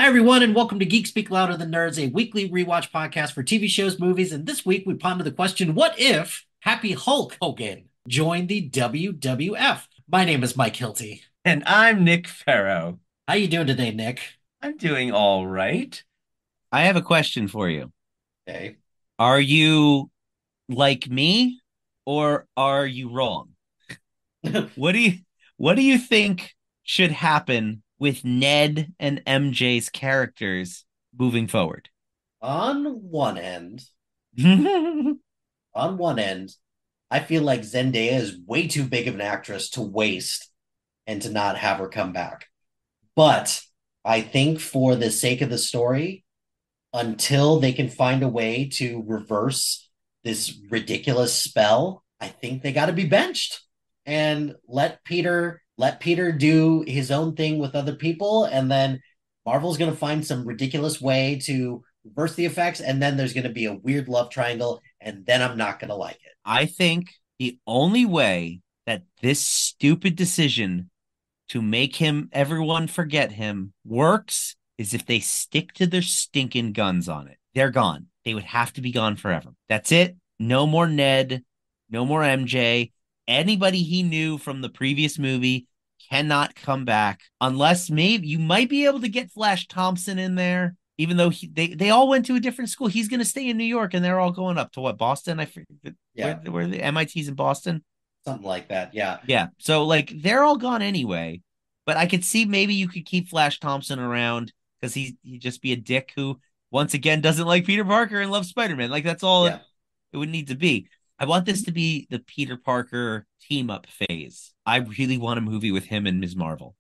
Hi, everyone, and welcome to Geeks Speak Louder Than Nerds, a weekly rewatch podcast for TV shows, movies. And this week we ponder the question, what if Happy Hulk Hogan joined the WWF? My name is Mike Hilty. And I'm Nick Farrow. How you doing today, Nick? I'm doing all right. I have a question for you. Okay. Are you like me or are you wrong? What do you what do you think should happen with Ned and MJ's characters moving forward? On one end, I on one end, I feel like Zendaya is way too big of an actress to waste and to not have her come back. But I think for the sake of the story, until they can find a way to reverse this ridiculous spell, I think they got to be benched and let Peter do his own thing with other people, and then Marvel's going to find some ridiculous way to reverse the effects, and then there's going to be a weird love triangle, and then I'm not going to like it. think the only way that this stupid decision to make him everyone forget him works is if they stick to their stinking guns on it. They're gone. They would have to be gone forever. That's it. No more Ned, no more MJ. Anybody he knew from the previous movie cannot come back unless maybe you might be able to get Flash Thompson in there. Even though they all went to a different school, he's going to stay in New York, and they're all going up to what, Boston? I forget Yeah, where the MIT's in Boston. something like that. Yeah. Yeah. So like they're all gone anyway. But I could see maybe you could keep Flash Thompson around because he'd just be a dick who once again doesn't like Peter Parker and loves Spider-Man. Like that's all Yeah. it would need to be. I want this to be the Peter Parker team up phase. I really want a movie with him and Ms. Marvel.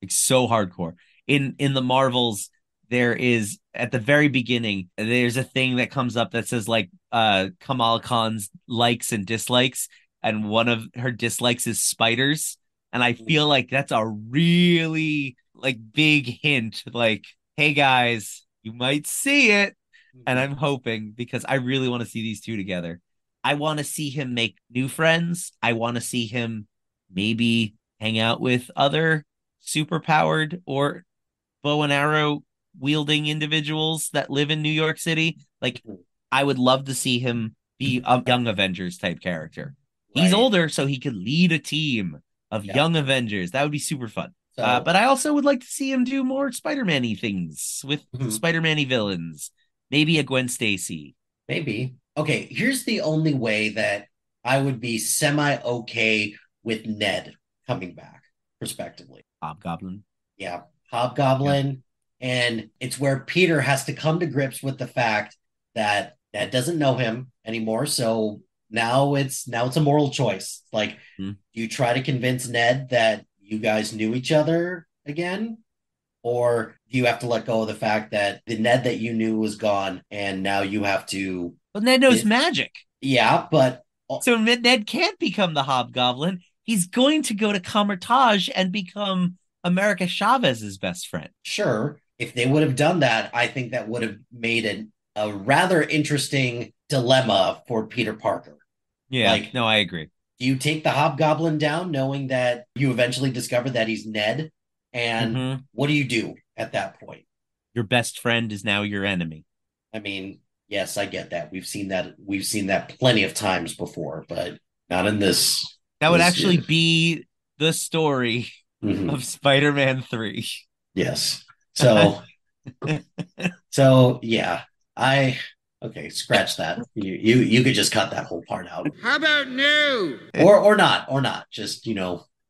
Like so hardcore. In the Marvels, there is at the very beginning, there's a thing that comes up that says like Kamala Khan's likes and dislikes, and one of her dislikes is spiders. And I feel like that's a really like big hint, like, hey guys, you might see it. And Mhm. I'm hoping because I really want to see these two together. I want to see him make new friends. I want to see him maybe hang out with other superpowered or bow and arrow wielding individuals that live in New York City. Like, Mhm. I would love to see him be a young Avengers type character. He's Right. older, so he could lead a team of Yeah. young Avengers. That would be super fun. So, But I also would like to see him do more Spider-Man-y things with mhm. Spider-Man-y villains. Maybe a Gwen Stacy. Maybe. Okay, here's the only way that I would be semi okay with Ned coming back, prospectively. Hobgoblin. Yeah, Yeah. Hobgoblin. And it's where Peter has to come to grips with the fact that Ned doesn't know him anymore. So now it's a moral choice. Like, Hmm. do you try to convince Ned that you guys knew each other again? Or do you have to let go of the fact that the Ned that you knew was gone and now you have to But Ned knows it, magic. yeah, but So Ned can't become the Hobgoblin. He's going to go to Comertage and become America Chavez's best friend. sure, if they would have done that, I think that would have made a rather interesting dilemma for Peter Parker. Yeah, Like, no, I agree. do you take the Hobgoblin down knowing that you eventually discover that he's Ned? And Hmm. what do you do at that point? Your best friend is now your enemy. I mean, yes, I get that. We've seen that plenty of times before, but not in this That would this actually year. be the story Mhm. of Spider-Man 3. Yes. So so yeah, I okay, scratch that. You could just cut that whole part out. How about no? Or not. Just,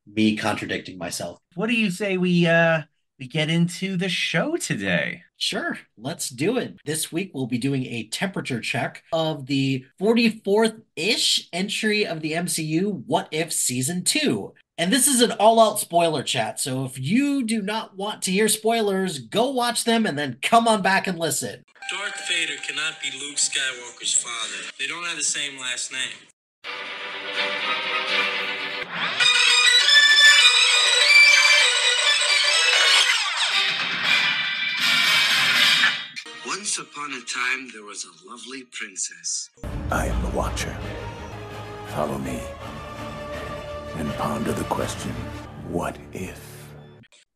me contradicting myself. What do you say we get into the show today? Sure, let's do it. This week we'll be doing a temperature check of the 44th-ish entry of the MCU, What If Season 2. And this is an all-out spoiler chat, so if you do not want to hear spoilers, go watch them and then come on back and listen. Darth Vader cannot be Luke Skywalker's father. They don't have the same last name. Once upon a time, there was a lovely princess. I am the Watcher. Follow me and ponder the question, what if?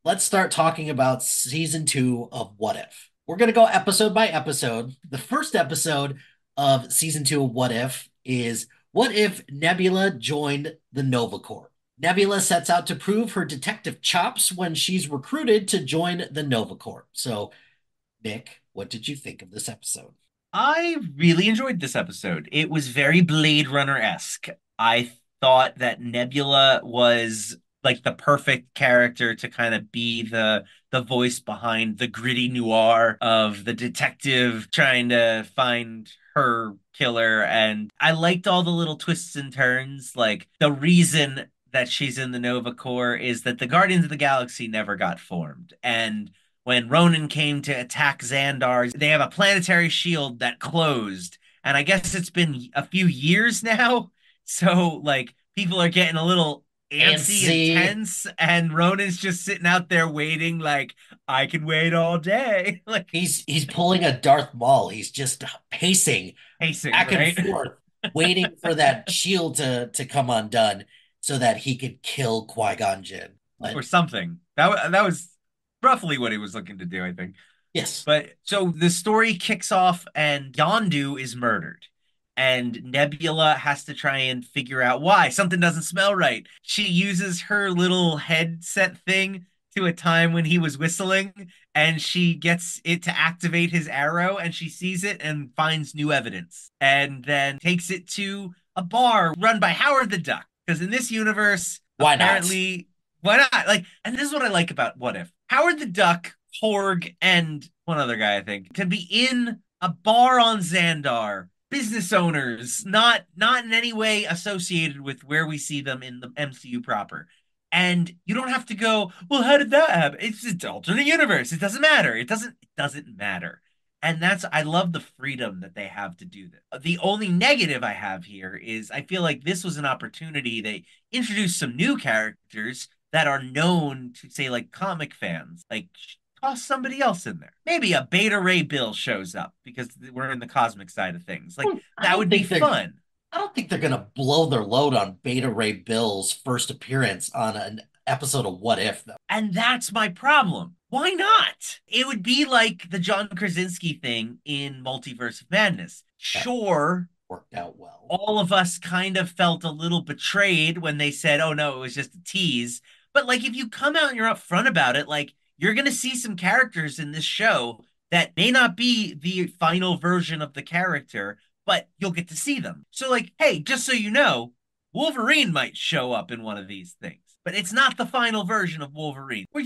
let's start talking about season two of What If. We're going to go episode by episode. The first episode of season two of What If is what if Nebula joined the Nova Corps? Nebula sets out to prove her detective chops when she's recruited to join the Nova Corps. So, Nick, what did you think of this episode? I really enjoyed this episode. It was very Blade Runner-esque. I thought that Nebula was like the perfect character to kind of be the voice behind the gritty noir of the detective trying to find her killer. And I liked all the little twists and turns. Like the reason that she's in the Nova Corps is that the Guardians of the Galaxy never got formed. And when Ronan came to attack Xandar, they have a planetary shield that closed. And I guess it's been a few years now. So, like, people are getting a little antsy and Antsy. tense. And Ronan's just sitting out there waiting, like, I can wait all day. Like, He's pulling a Darth Maul. He's just pacing pacing, back and right? forth, waiting for that shield to come undone so that he could kill Qui-Gon Jinn. Or But something. That was roughly what he was looking to do, I think. yes, But so the story kicks off, and Yondu is murdered. And Nebula has to try and figure out why. Something doesn't smell right. She uses her little headset thing to a time when he was whistling, and she gets it to activate his arrow, and she sees it and finds new evidence, and then takes it to a bar run by Howard the Duck. Because in this universe, why not? apparently, why not? Like, and this is what I like about What If. Howard the Duck, Korg, and one other guy, I think, can be in a bar on Xandar. Business owners, not in any way associated with where we see them in the MCU proper. And you don't have to go, well, how did that happen? It's an alternate universe. It doesn't matter. It doesn't matter. And that's I love the freedom that they have to do this. The only negative I have here is I feel like this was an opportunity. They introduced some new characters that are known to say like comic fans. Like toss somebody else in there. Maybe a Beta Ray Bill shows up because we're in the cosmic side of things. Like I that don't would be think they're fun. I don't think they're gonna blow their load on Beta Ray Bill's first appearance on an episode of What If, though. And that's my problem. Why not? It would be like the John Krasinski thing in Multiverse of Madness. That Sure, worked out well. all of us kind of felt a little betrayed when they said, "Oh no, it was just a tease." But like if you come out and you're upfront about it, like you're going to see some characters in this show that may not be the final version of the character, but you'll get to see them. So like, hey, just so you know, Wolverine might show up in one of these things. But it's not the final version of Wolverine. We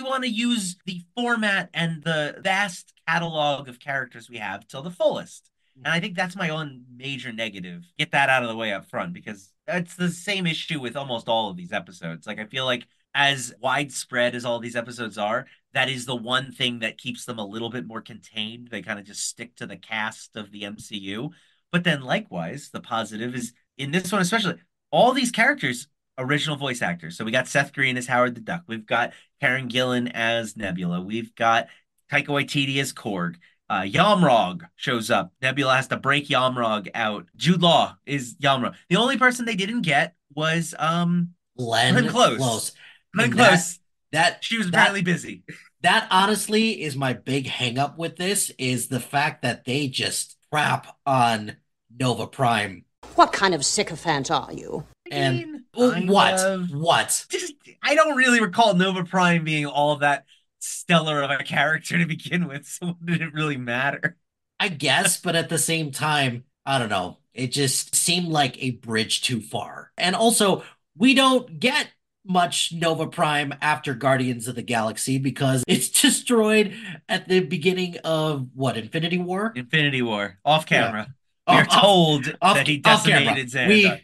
want to use the format and the vast catalog of characters we have till the fullest. And I think that's my own major negative. Get that out of the way up front because it's the same issue with almost all of these episodes. Like I feel like as widespread as all these episodes are, that is the one thing that keeps them a little bit more contained. They kind of just stick to the cast of the MCU. But then likewise, the positive is in this one especially, all these characters original voice actors. So we got Seth Green as Howard the Duck. We've got Karen Gillan as Nebula. We've got Taika Waititi as Korg. Yamrog shows up. Nebula has to break Yamrog out. Jude Law is Yamrog. The only person they didn't get was Glenn Glenn Close. Close. Glenn And that Close. that She was that apparently busy. that honestly is my big hang up with this is the fact that they just crap on Nova Prime. What kind of sycophant are you? I And mean, kind what? of. What? Just I don't really recall Nova Prime being all that stellar of a character to begin with, so what did it really matter? I guess, but at the same time, I don't know. It just seemed like a bridge too far. And also, we don't get much Nova Prime after Guardians of the Galaxy because it's destroyed at the beginning of what, Infinity War? Infinity War, off Yeah. camera. We are Off off told that he off camera. decimated Xandar.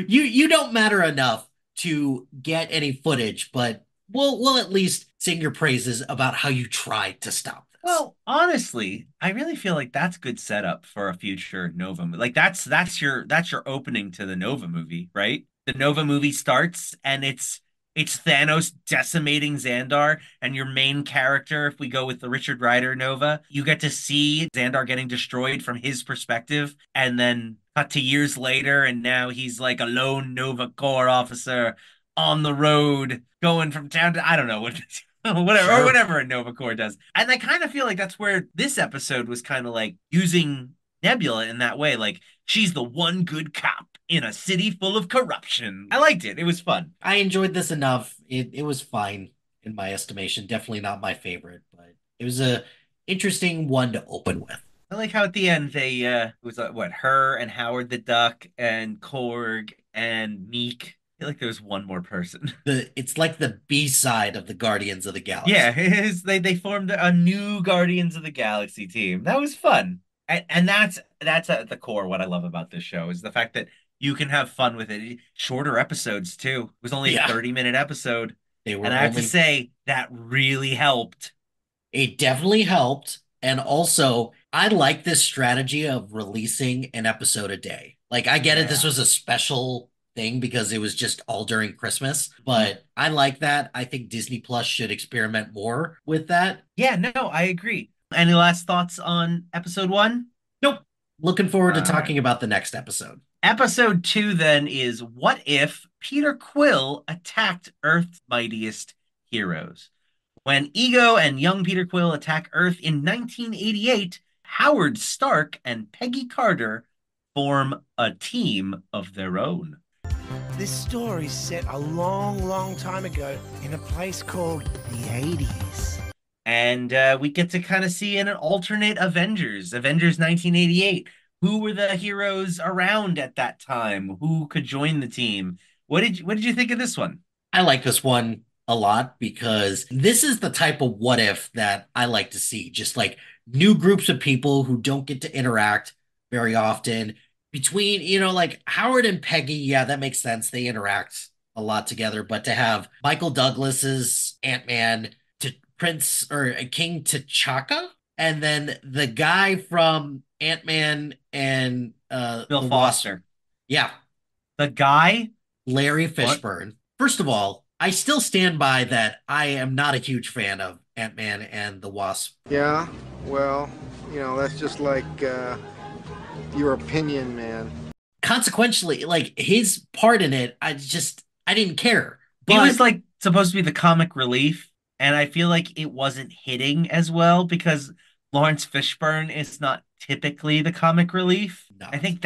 You don't matter enough to get any footage, but we'll at least sing your praises about how you tried to stop this. Well, honestly, I really feel like that's good setup for a future Nova. Like that's your opening to the Nova movie, right? The Nova movie starts and it's Thanos decimating Xandar, and your main character, if we go with the Richard Rider Nova, you get to see Xandar getting destroyed from his perspective, and then cut to years later, and now he's like a lone Nova Corps officer on the road, going from town to I don't know what whatever, or Sure. whatever a Nova Corps does. And I kind of feel like that's where this episode was kind of like using Nebula in that way. Like she's the one good cop in a city full of corruption. I liked it. It was fun. I enjoyed this enough. It was fine in my estimation. Definitely not my favorite, but it was a interesting one to open with. I like how at the end they it was what her and Howard the Duck and Korg and Meek. I feel like there was one more person. It's like the B side of the Guardians of the Yeah, Galaxy. they formed a new Guardians of the Galaxy team. That was fun. And that's at the core what I love about this show is the fact that you can have fun with it. Shorter episodes too. It was only a Yeah, 30-minute episode. they And were I have to only say that really helped. it definitely helped. And also, I like this strategy of releasing an episode a day. Like, I get it, this Yeah. was a special thing because it was just all during Christmas, Mhm. but I like that. I think Disney Plus should experiment more with that. Yeah, no, I agree. Any last thoughts on episode one? Nope. Looking forward to All right. talking about the next episode. Episode two then is what if Peter Quill attacked Earth's mightiest heroes? When Ego and young Peter Quill attack Earth in 1988, Howard Stark and Peggy Carter form a team of their own. This story's set a long, long time ago in a place called the 80s. And we get to kind of see in an alternate Avengers 1988. Who were the heroes around at that time? Who could join the team? What did you think of this one? I like this one a lot because this is the type of what if that I like to see. Just like new groups of people who don't get to interact very often between, like Howard and Peggy. Yeah, that makes sense. They interact a lot together, but to have Michael Douglas's Ant-Man to Prince or King T'Chaka, and then the guy from Ant-Man and Bill the Wasp. Foster. Yeah, The guy? Larry What? Fishburne. First of all, I still stand by that I am not a huge fan of Ant-Man and the Wasp. Yeah, well, that's just like your opinion, man. Consequentially, like his part in it, I didn't care. He was But like supposed to be the comic relief, and I feel like it wasn't hitting as well because Lawrence Fishburne is not typically the comic relief. no, I think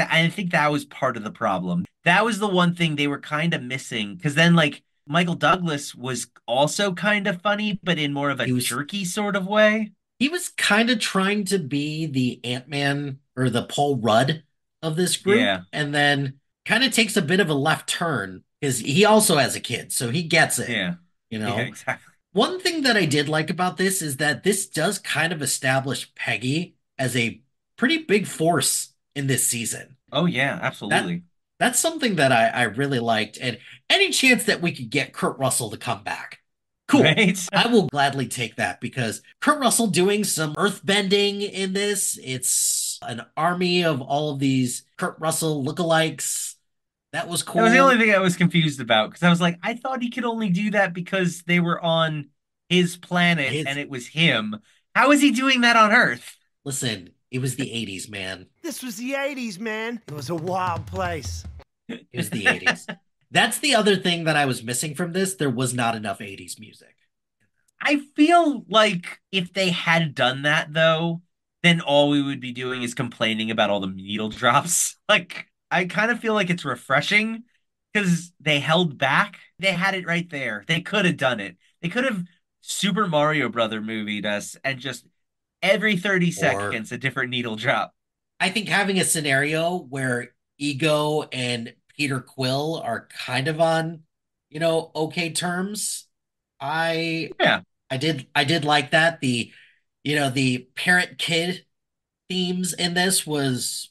that was part of the problem. That was the one thing they were kind of missing because then like Michael Douglas was also kind of funny, but in more of a he was jerky sort of way. he was kind of trying to be the Ant-Man or the Paul Rudd of this group, Yeah, and then kind of takes a bit of a left turn because he also has a kid, so he gets it, yeah, you yeah, know. exactly. One thing that I did like about this is that this does kind of establish Peggy as a pretty big force in this season. Oh yeah, That absolutely. that's something that I really liked. And any chance that we could get Kurt Russell to come back, cool. Right? I will gladly take that because Kurt Russell doing some earth bending in this, it's an army of all of these Kurt Russell lookalikes. That was That was the only cool. thing I was confused about because I was like, I thought he could only do that because they were on his planet and His it was him. How is he doing that on Earth? Listen, it was the 80s, man. This was the 80s, man. It was a wild place. It was the 80s. That's the other thing that I was missing from this. There was not enough 80s music. I feel like if they had done that though, then all we would be doing is complaining about all the needle drops. Like, I kind of feel like it's refreshing because they held back. They had it right there. They could have done it. They could have Super Mario Brother movied us and just every 30 Or seconds a different needle drop. I think having a scenario where Ego and Peter Quill are kind of on, okay terms. I Yeah. I did like that. The parent kid themes in this was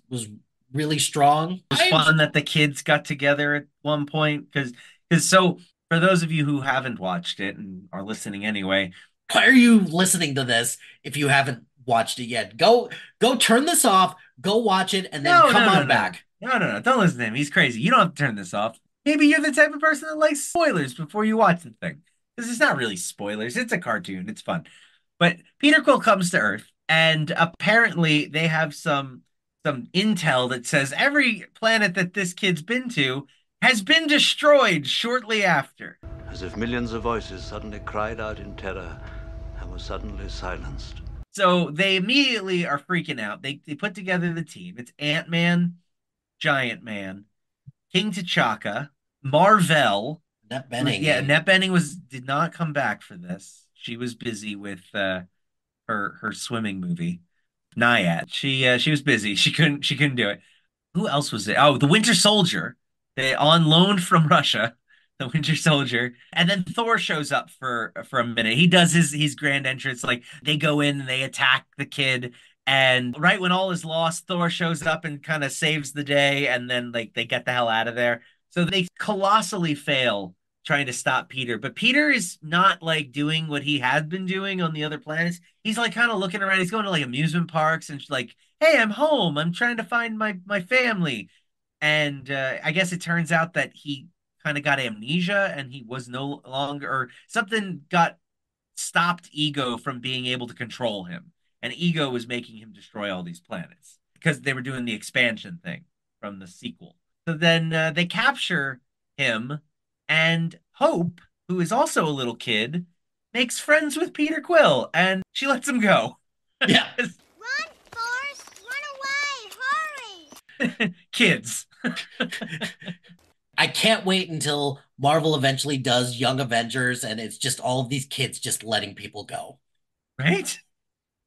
really strong. It was fun that the kids got together at one point because so for those of you who haven't watched it and are listening anyway, Why are you listening to this if you haven't watched it yet? Go turn this off, go watch it, and then no, come no, no, on no. back. No, no, no. Don't listen to him. He's crazy. You don't have to turn this off. Maybe you're the type of person that likes spoilers before you watch the thing. Because it's not really spoilers. It's a cartoon. It's fun. But Peter Quill comes to Earth, and apparently they have some intel that says every planet that this kid's been to has been destroyed shortly after. as if millions of voices suddenly cried out in terror and were suddenly silenced. So they immediately are freaking out. They put together the team. It's Ant-Man, Giant Man, King T'Chaka, Marvel, That who's Benning, yeah, Annette Bening was did not come back for this. She was busy with her swimming movie. Naiad. She was busy. She couldn't do it. Who else was it? Oh, the Winter Soldier. They on loan from Russia. The Winter Soldier, and then Thor shows up for a minute. He does his grand entrance. Like they go in and they attack the kid, and right when all is lost, Thor shows up and kind of saves the day, and then like they get the hell out of there. So they colossally fail trying to stop Peter, but Peter is not like doing what he had been doing on the other planets. He's like kind of looking around. He's going to like amusement parks and like, hey, I'm home. I'm trying to find my family. And I guess it turns out that he kind of got amnesia and he was no longer, or something got stopped Ego from being able to control him. And Ego was making him destroy all these planets because they were doing the expansion thing from the sequel. So then they capture him, and Hope, who is also a little kid, makes friends with Peter Quill and she lets him go. yeah. Run, Forrest! Run away! Hurry! Kids. I can't wait until Marvel eventually does Young Avengers and it's just all of these kids just letting people go. Right?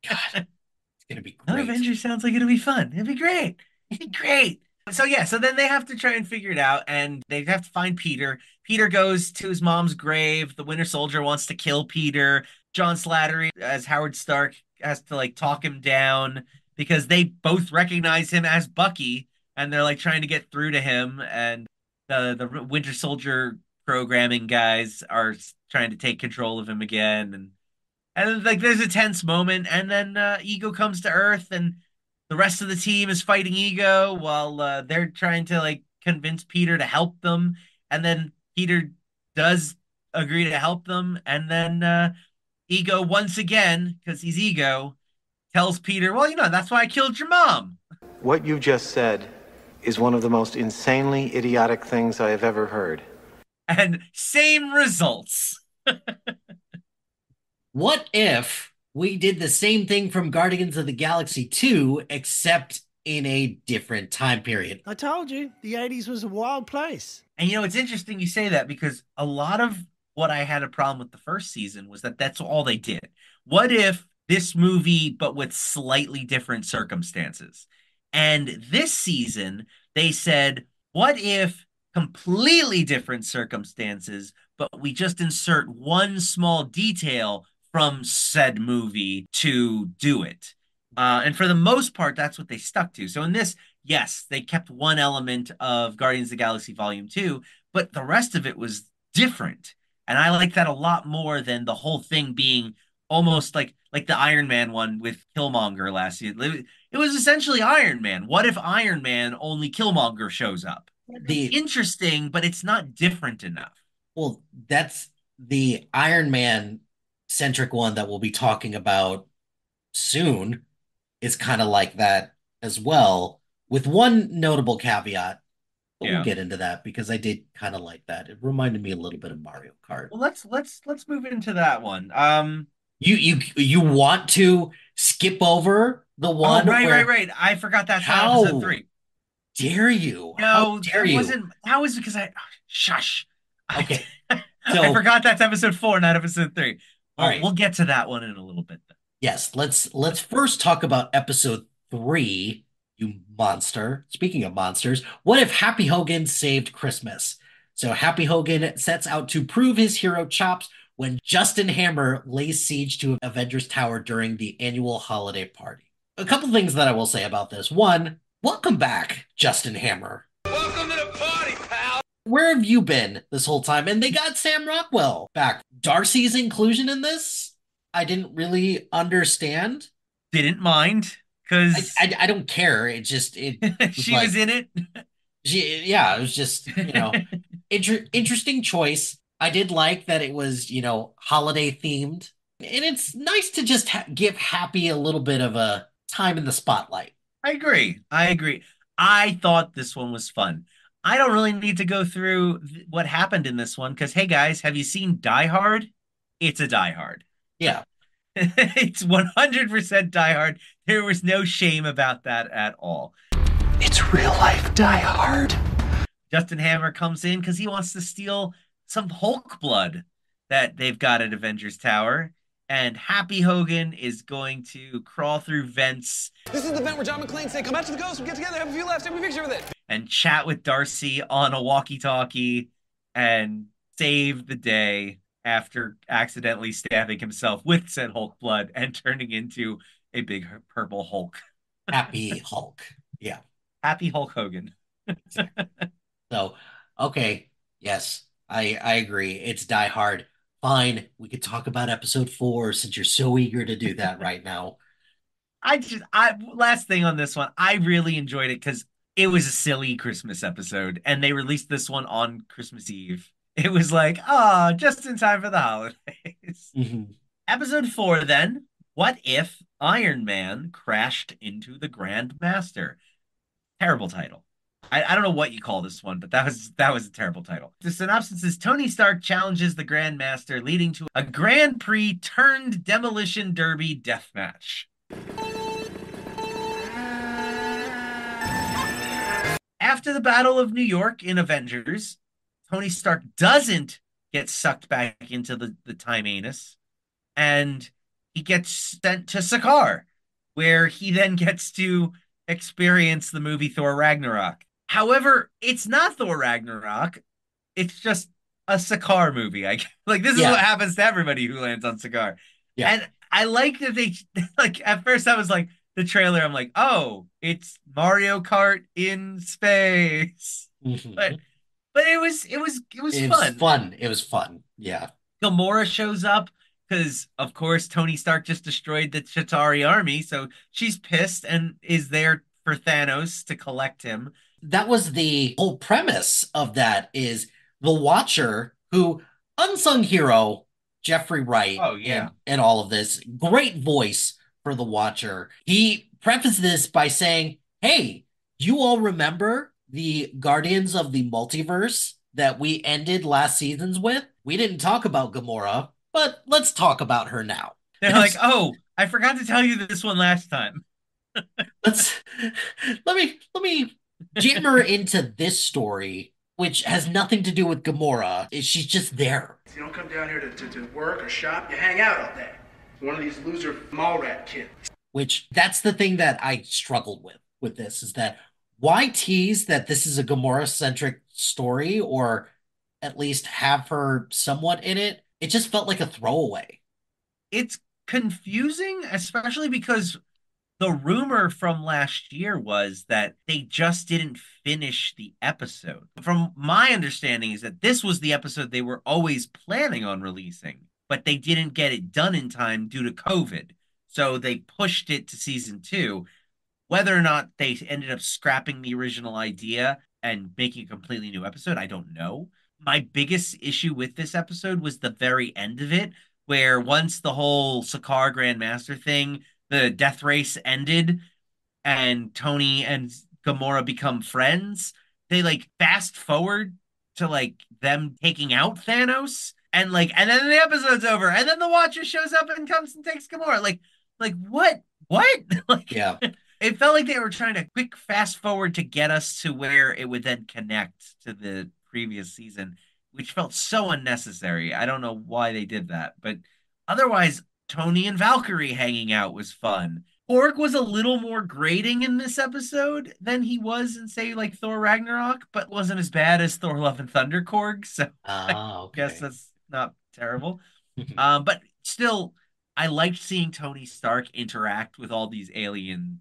God, it's gonna be Another great. Avengers sounds like it'll be fun. It'd be great. It'd be great. So yeah, so then they have to try and figure it out, and they have to find Peter. Peter goes to his mom's grave. The Winter Soldier wants to kill Peter. John Slattery, as Howard Stark, has to like talk him down because they both recognize him as Bucky, and they're like trying to get through to him. And the Winter Soldier programming guys are trying to take control of him again, and then, like there's a tense moment, and then Ego comes to Earth, and the rest of the team is fighting Ego while they're trying to like convince Peter to help them, and then Peter does agree to help them, and then Ego once again, because he's Ego, tells Peter, "Well, that's why I killed your mom." What you just said is one of the most insanely idiotic things I have ever heard. And same results. What if we did the same thing from Guardians of the Galaxy 2, except in a different time period? I told you, the 80s was a wild place. And it's interesting you say that because a lot of what I had a problem with the first season was that that's all they did. What if this movie, but with slightly different circumstances? And this season, they said, what if completely different circumstances, but we just insert one small detail from said movie to do it? And for the most part, that's what they stuck to. So in this, yes, they kept one element of Guardians of the Galaxy Volume 2, but the rest of it was different. And I like that a lot more than the whole thing being almost like the Iron Man one with Killmonger last year. It was essentially Iron Man. What if Iron Man only Killmonger shows up? The Interesting, but it's not different enough. Well, that's the Iron Man centric one that we'll be talking about soon is kind of like that as well, with one notable caveat. But Yeah. we'll get into that because I did kind of like that. It reminded me a little bit of Mario Kart. Well, let's move into that one. You want to skip over the one? Right. I forgot that's How episode 3. dare you? No, How dare that you? wasn't. That was because shush. Okay. I forgot that's episode 4, not episode 3. All right. We'll get to that one in a little bit. Yes, let's first talk about episode 3, you monster. Speaking of monsters, what if Happy Hogan saved Christmas? So Happy Hogan sets out to prove his hero chops when Justin Hammer lays siege to Avengers Tower during the annual holiday party. A couple things that I will say about this. One, welcome back, Justin Hammer. Welcome to the party, pal. Where have you been this whole time? And they got Sam Rockwell back. Darcy's inclusion in this, I didn't really understand. Didn't mind because I don't care. It just she was in it. It was just interesting choice. I did like that it was holiday themed, and it's nice to just give Happy a little bit of a time in the spotlight. I agree. I thought this one was fun. I don't really need to go through what happened in this one because, hey guys, have you seen Die Hard? It's a Die Hard. Yeah. It's 100% Die Hard. There was no shame about that at all. It's real life Die Hard. Justin Hammer comes in because he wants to steal some Hulk blood that they've got at Avengers Tower. And Happy Hogan is going to crawl through vents. This is the vent where John McClane say, "Come out to the ghost, we get together, have a few laughs, take a picture with it." And chat with Darcy on a walkie-talkie and save the day after accidentally stabbing himself with said Hulk blood and turning into a big purple Hulk. Happy Hulk. Yeah. Happy Hulk Hogan. So, okay. Yes, I agree. It's Die Hard. Fine. We could talk about episode 4 since you're so eager to do that right now. I last thing on this one, I really enjoyed it because it was a silly Christmas episode, and they released this one on Christmas Eve. It was like, ah, just in time for the holidays. Mhm. Episode 4, then. What if Iron Man crashed into the Grand Master? Terrible title. I don't know what you call this one, but that was a terrible title. The synopsis is Tony Stark challenges the Grand Master, leading to a Grand Prix turned demolition derby death match. After the Battle of New York in Avengers, Tony Stark doesn't get sucked back into the time anus, and he gets sent to Sakaar, where he then gets to experience the movie Thor Ragnarok. However, it's not Thor Ragnarok. It's just a Sakaar movie. Like this is Yeah. what happens to everybody who lands on Sakaar. Yeah. And I like that they like at first I was like the trailer, I'm like, oh, it's Mario Kart in space. Mhm. But it was It was fun. fun. It was fun. Yeah. Gamora shows up because, of course, Tony Stark just destroyed the Chitauri army, so she's pissed and is there for Thanos to collect him. That was the whole premise of that is the Watcher, who unsung hero, Jeffrey Wright, Oh, yeah. and all of this, great voice for the Watcher. He prefaced this by saying, "Hey, you all remember the Guardians of the Multiverse that we ended last seasons with? We didn't talk about Gamora, but let's talk about her now." They're like, oh, I forgot to tell you this one last time. Let's let me jam her into this story, which has nothing to do with Gamora. She's just there. You don't come down here to work or shop, you hang out all day. One of these loser mall rat kids. Which that's the thing that I struggled with this is that why tease that this is a Gamora centric story or at least have her somewhat in it? It just felt like a throwaway. It's confusing, especially because the rumor from last year was that they just didn't finish the episode. From my understanding is that this was the episode they were always planning on releasing, but they didn't get it done in time due to COVID. So they pushed it to season 2. Whether or not they ended up scrapping the original idea and making a completely new episode, I don't know. My biggest issue with this episode was the very end of it, where once the whole Sakaar Grandmaster thing, the death race ended, and Tony and Gamora become friends, they like fast forward to like them taking out Thanos, and then the episode's over, and then the Watcher shows up and comes and takes Gamora. Like what? Like Yeah. it felt like they were trying to quick fast forward to get us to where it would then connect to the previous season, which felt so unnecessary. I don't know why they did that, but otherwise, Tony and Valkyrie hanging out was fun. Korg was a little more grating in this episode than he was in, say, like Thor Ragnarok, but wasn't as bad as Thor Love and Thunder Korg. So Ah, I guess okay. that's not terrible. But still, I liked seeing Tony Stark interact with all these alien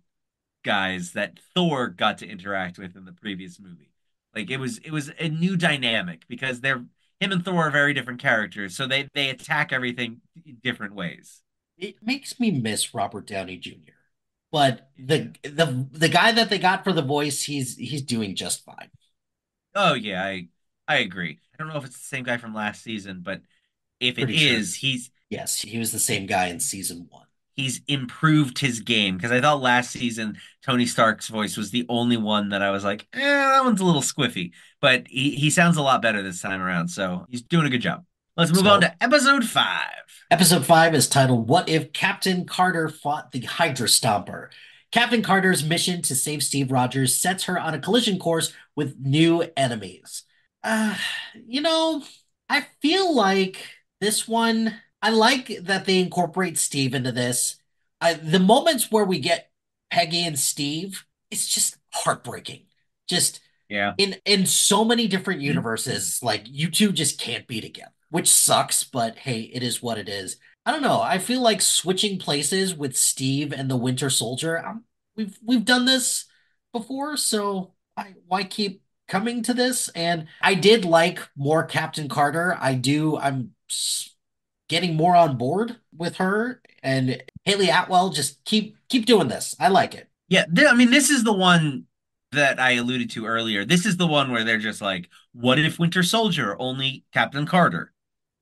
guys that Thor got to interact with in the previous movie. Like it was a new dynamic because they're him and Thor are very different characters, so they attack everything in different ways. It makes me miss Robert Downey Jr. But Yeah. the guy that they got for the voice, he's doing just fine. Oh yeah, I agree. I don't know if it's the same guy from last season, but if it Pretty sure. is, he's Yes, he was the same guy in season 1. he's improved his game because I thought last season Tony Stark's voice was the only one that I was like, that one's a little squiffy. But he sounds a lot better this time around, so he's doing a good job. Let's move on So, to episode 5. episode 5 is titled What If Captain Carter Fought the Hydra Stomper? Captain Carter's mission to save Steve Rogers sets her on a collision course with new enemies. Uh, you know, I feel like this one, I like that they incorporate Steve into this. The moments where we get Peggy and Steve, it's just heartbreaking. Just Yeah. in so many different universes, like you two just can't be together, which sucks, but hey, it is what it is. I don't know. I feel like switching places with Steve and the Winter Soldier. We've done this before, so why keep coming to this? And I did like more Captain Carter. I do. Getting more on board with her and Haley Atwell. Just keep doing this. I like it. Yeah, I mean, this is the one that I alluded to earlier. This is the one where they're just like, what if Winter Soldier, only Captain Carter?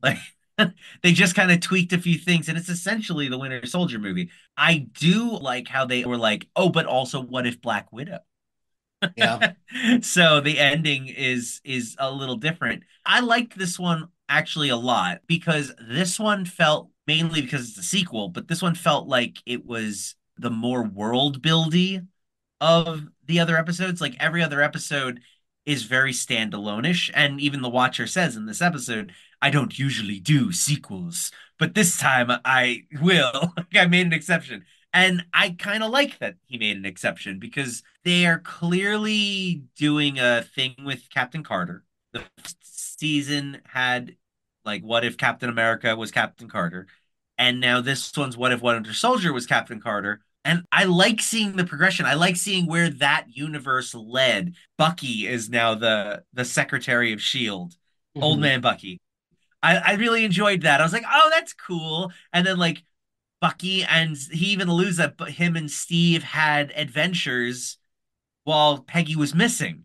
Like, they just kind of tweaked a few things, and it's essentially the Winter Soldier movie. I do like how they were like, oh, but also, what if Black Widow? Yeah. So the ending is a little different. I liked this one actually a lot because this one felt mainly because it's a sequel, but this one felt like it was the more world buildy of the other episodes. Like every other episode is very standalone-ish, and even the Watcher says in this episode, I don't usually do sequels, but this time I will. I made an exception. And I kind of like that he made an exception because they are clearly doing a thing with Captain Carter. The first season had like what if Captain America was Captain Carter? And now this one's what if Winter Soldier was Captain Carter? And I like seeing the progression. I like seeing where that universe led. Bucky is now the Secretary of Shield. Old Mhm. man Bucky. I really enjoyed that. I was like, oh, that's cool. And then like Bucky and he even alludes that him and Steve had adventures while Peggy was missing.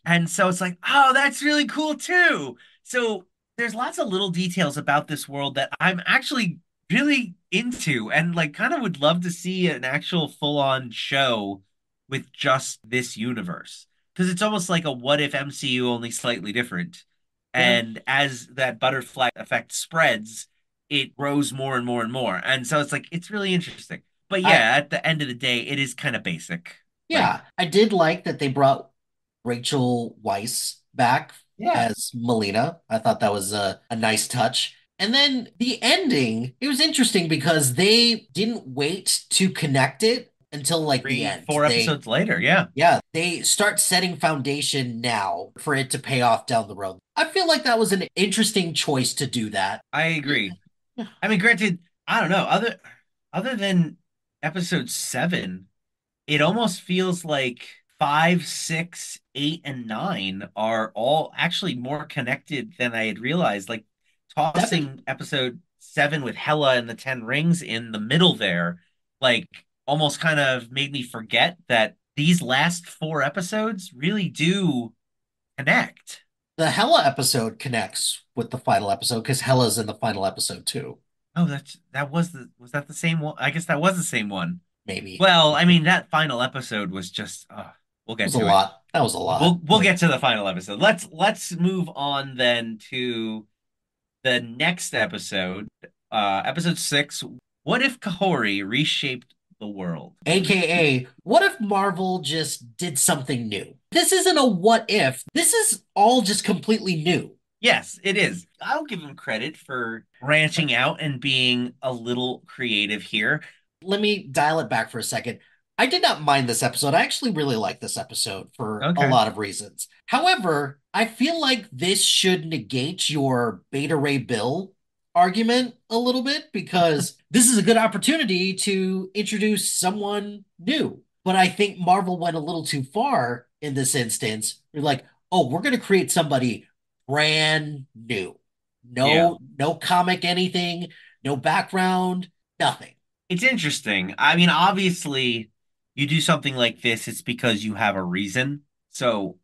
And so it's like, oh, that's really cool too. So there's lots of little details about this world that I'm actually really into and like kind of would love to see an actual full-on show with just this universe. Because it's almost like a what if MCU only slightly different. Yeah. And as that butterfly effect spreads, it grows more and more and more. And so it's like it's really interesting. But I yeah, at the end of the day, it is kind of basic. Like, Yeah, I did like that they brought Rachel Weisz back yeah. as Melina. I thought that was a nice touch. And then the ending, it was interesting because they didn't wait to connect it until like the Three, end. four episodes later, yeah. Yeah, they start setting foundation now for it to pay off down the road. I feel like that was an interesting choice to do that. I agree. I mean, granted, I don't know. Other than episode 7, it almost feels like 5, 6, 8, and 9 are all actually more connected than I had realized. Like Seven, tossing episode 7 with Hela and the Ten Rings in the middle there, like almost kind of made me forget that these last 4 episodes really do connect. the Hela episode connects with the final episode because Hela's in the final episode too. Oh, that was that the same one? I guess that was the same one. Maybe. Well, I mean, that final episode was just we'll It get was a to it. lot. That was a lot. We'll get to the final episode. Let's move on then to the next episode. Episode 6. What if Kahori reshaped the world? AKA, what if Marvel just did something new? This isn't a what if. This is all just completely new. Yes, it is. I'll give him credit for branching out and being a little creative here. Let me dial it back for a second. I did not mind this episode. I actually really like this episode for a Okay. lot of reasons. However, I feel like this should negate your Beta Ray Bill argument a little bit because this is a good opportunity to introduce someone new. But I think Marvel went a little too far in this instance. They're like, oh, we're going to create somebody brand new. Yeah. No comic anything, no background, nothing. It's interesting. I mean, obviously, you do something like this, it's because you have a reason. So,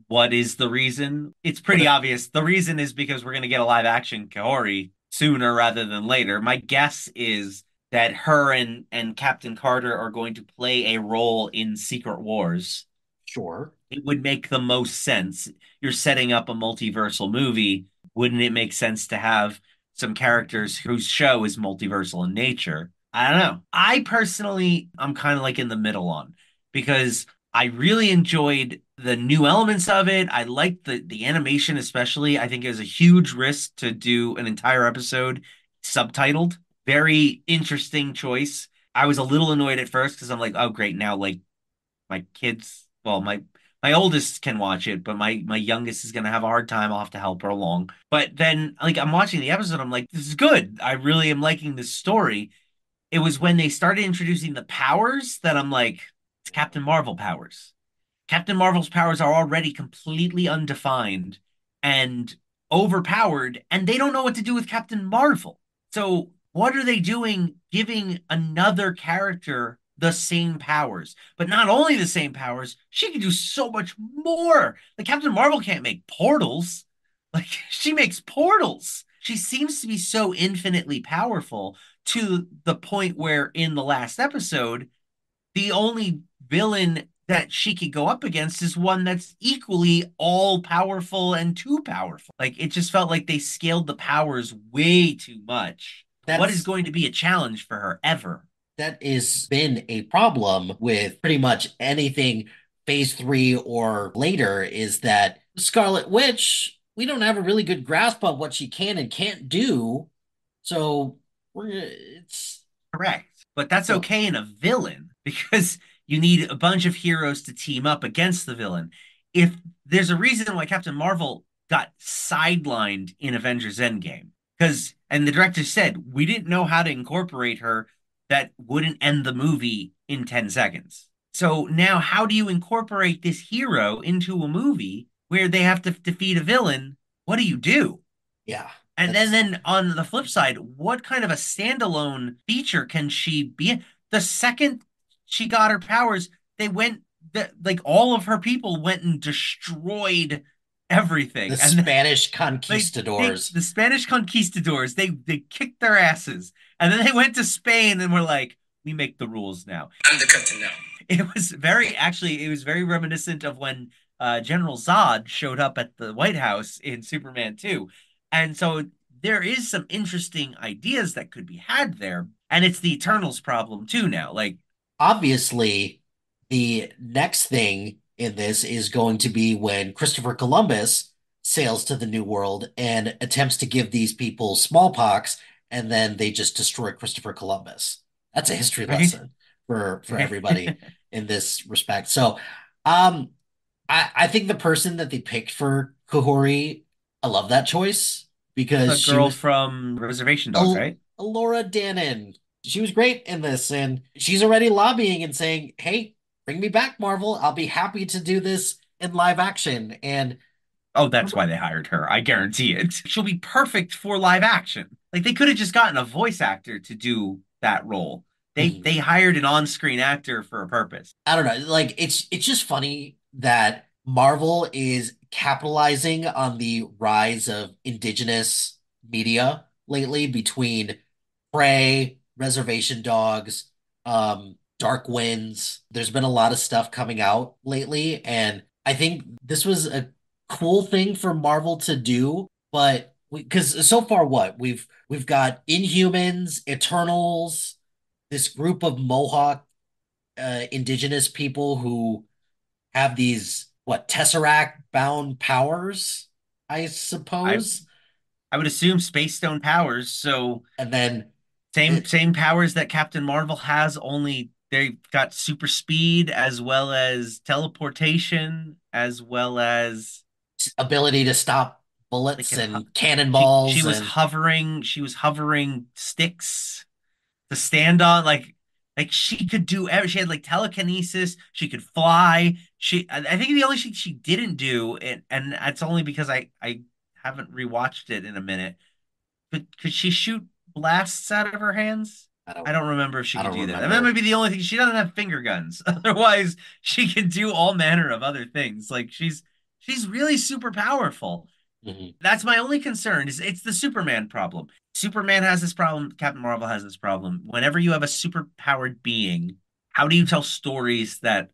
what is the reason? It's pretty obvious. The reason is because we're going to get a live action Kaori sooner rather than later. My guess is that her and Captain Carter are going to play a role in Secret Wars, Sure. it would make the most sense. You're setting up a multiversal movie. Wouldn't it make sense to have some characters whose show is multiversal in nature? I don't know. I personally, I'm kind of like in the middle on because I really enjoyed the new elements of it. I liked the animation, especially. I think it was a huge risk to do an entire episode subtitled. Very interesting choice. I was a little annoyed at first because I'm like, oh great, now like my kids, well, my oldest can watch it, but my youngest is gonna have a hard time. I'll have to help her along. But then, like, I'm watching the episode, I'm like, this is good. I really am liking this story. It was when they started introducing the powers that I'm like, it's Captain Marvel powers. Captain Marvel's powers are already completely undefined and overpowered, and they don't know what to do with Captain Marvel. So, what are they doing giving another character the same powers? But not only the same powers, she can do so much more. Like, Captain Marvel can't make portals, like, she makes portals. She seems to be so infinitely powerful to the point where in the last episode, the only villain that she could go up against is one that's equally all powerful and too powerful. Like it just felt like they scaled the powers way too much. What is That's going to be a challenge for her ever? that has been a problem with pretty much anything phase three or later is that Scarlet Witch, we don't have a really good grasp on what she can and can't do. So it's Correct. But that's so okay in a villain because you need a bunch of heroes to team up against the villain. If there's a reason why Captain Marvel got sidelined in Avengers Endgame, because, and the director said, we didn't know how to incorporate her that wouldn't end the movie in 10 seconds. So now, how do you incorporate this hero into a movie where they have to defeat a villain? What do you do? yeah, And then, that's then on the flip side, what kind of a standalone feature can she be in? The second she got her powers, they went like all of her people went and destroyed the everything. And then, Spanish like they conquistadors. the Spanish conquistadors, they kicked their asses. And then they went to Spain and were like, we make the rules now. I'm the captain now. It was very reminiscent of when General Zod showed up at the White House in Superman 2. And so there is some interesting ideas that could be had there. And it's the Eternals problem too now. Like, Obviously, the next thing in this is going to be when Christopher Columbus sails to the New World and attempts to give these people smallpox, and then they just destroy Christopher Columbus. That's a history right? lesson for Right. everybody in this respect. So, um, I think the person that they picked for Kahori, I love that choice because The she girl was from Reservation Dogs, right? Laura Dannon. She was great in this, and she's already lobbying and saying, "Hey, bring me back, Marvel. I'll be happy to do this in live action." And Oh, that's why they hired her. I guarantee it. She'll be perfect for live action. Like they could have just gotten a voice actor to do that role. They hired an on-screen actor for a purpose. I don't know, like it's just funny that Marvel is capitalizing on the rise of indigenous media lately between Prey, Reservation Dogs, Dark Winds. There's been a lot of stuff coming out lately, and I think this was a cool thing for Marvel to do, but because so far what we've got Inhumans, Eternals, this group of Mohawk indigenous people who have these what Tesseract bound powers, I I suppose. I would assume Space Stone powers, so And then same the same powers that Captain Marvel has, only they've got super speed as well as teleportation, as well as ability to stop they bullets can and she cannonballs was and hovering sticks to stand on like she could do every she had like telekinesis, she could fly. I think the only thing she didn't do, and that's only because I haven't rewatched it in a minute, but could she shoot blasts out of her hands? I don't I don't remember if she I could don't do that. And that might remember. be the only thing. She doesn't have finger guns. Otherwise, she can do all manner of other things. Like she's really super powerful. Mhm. That's my only concern is it's the Superman problem. Superman has this problem, Captain Marvel has this problem. Whenever you have a super powered being, how do you tell stories that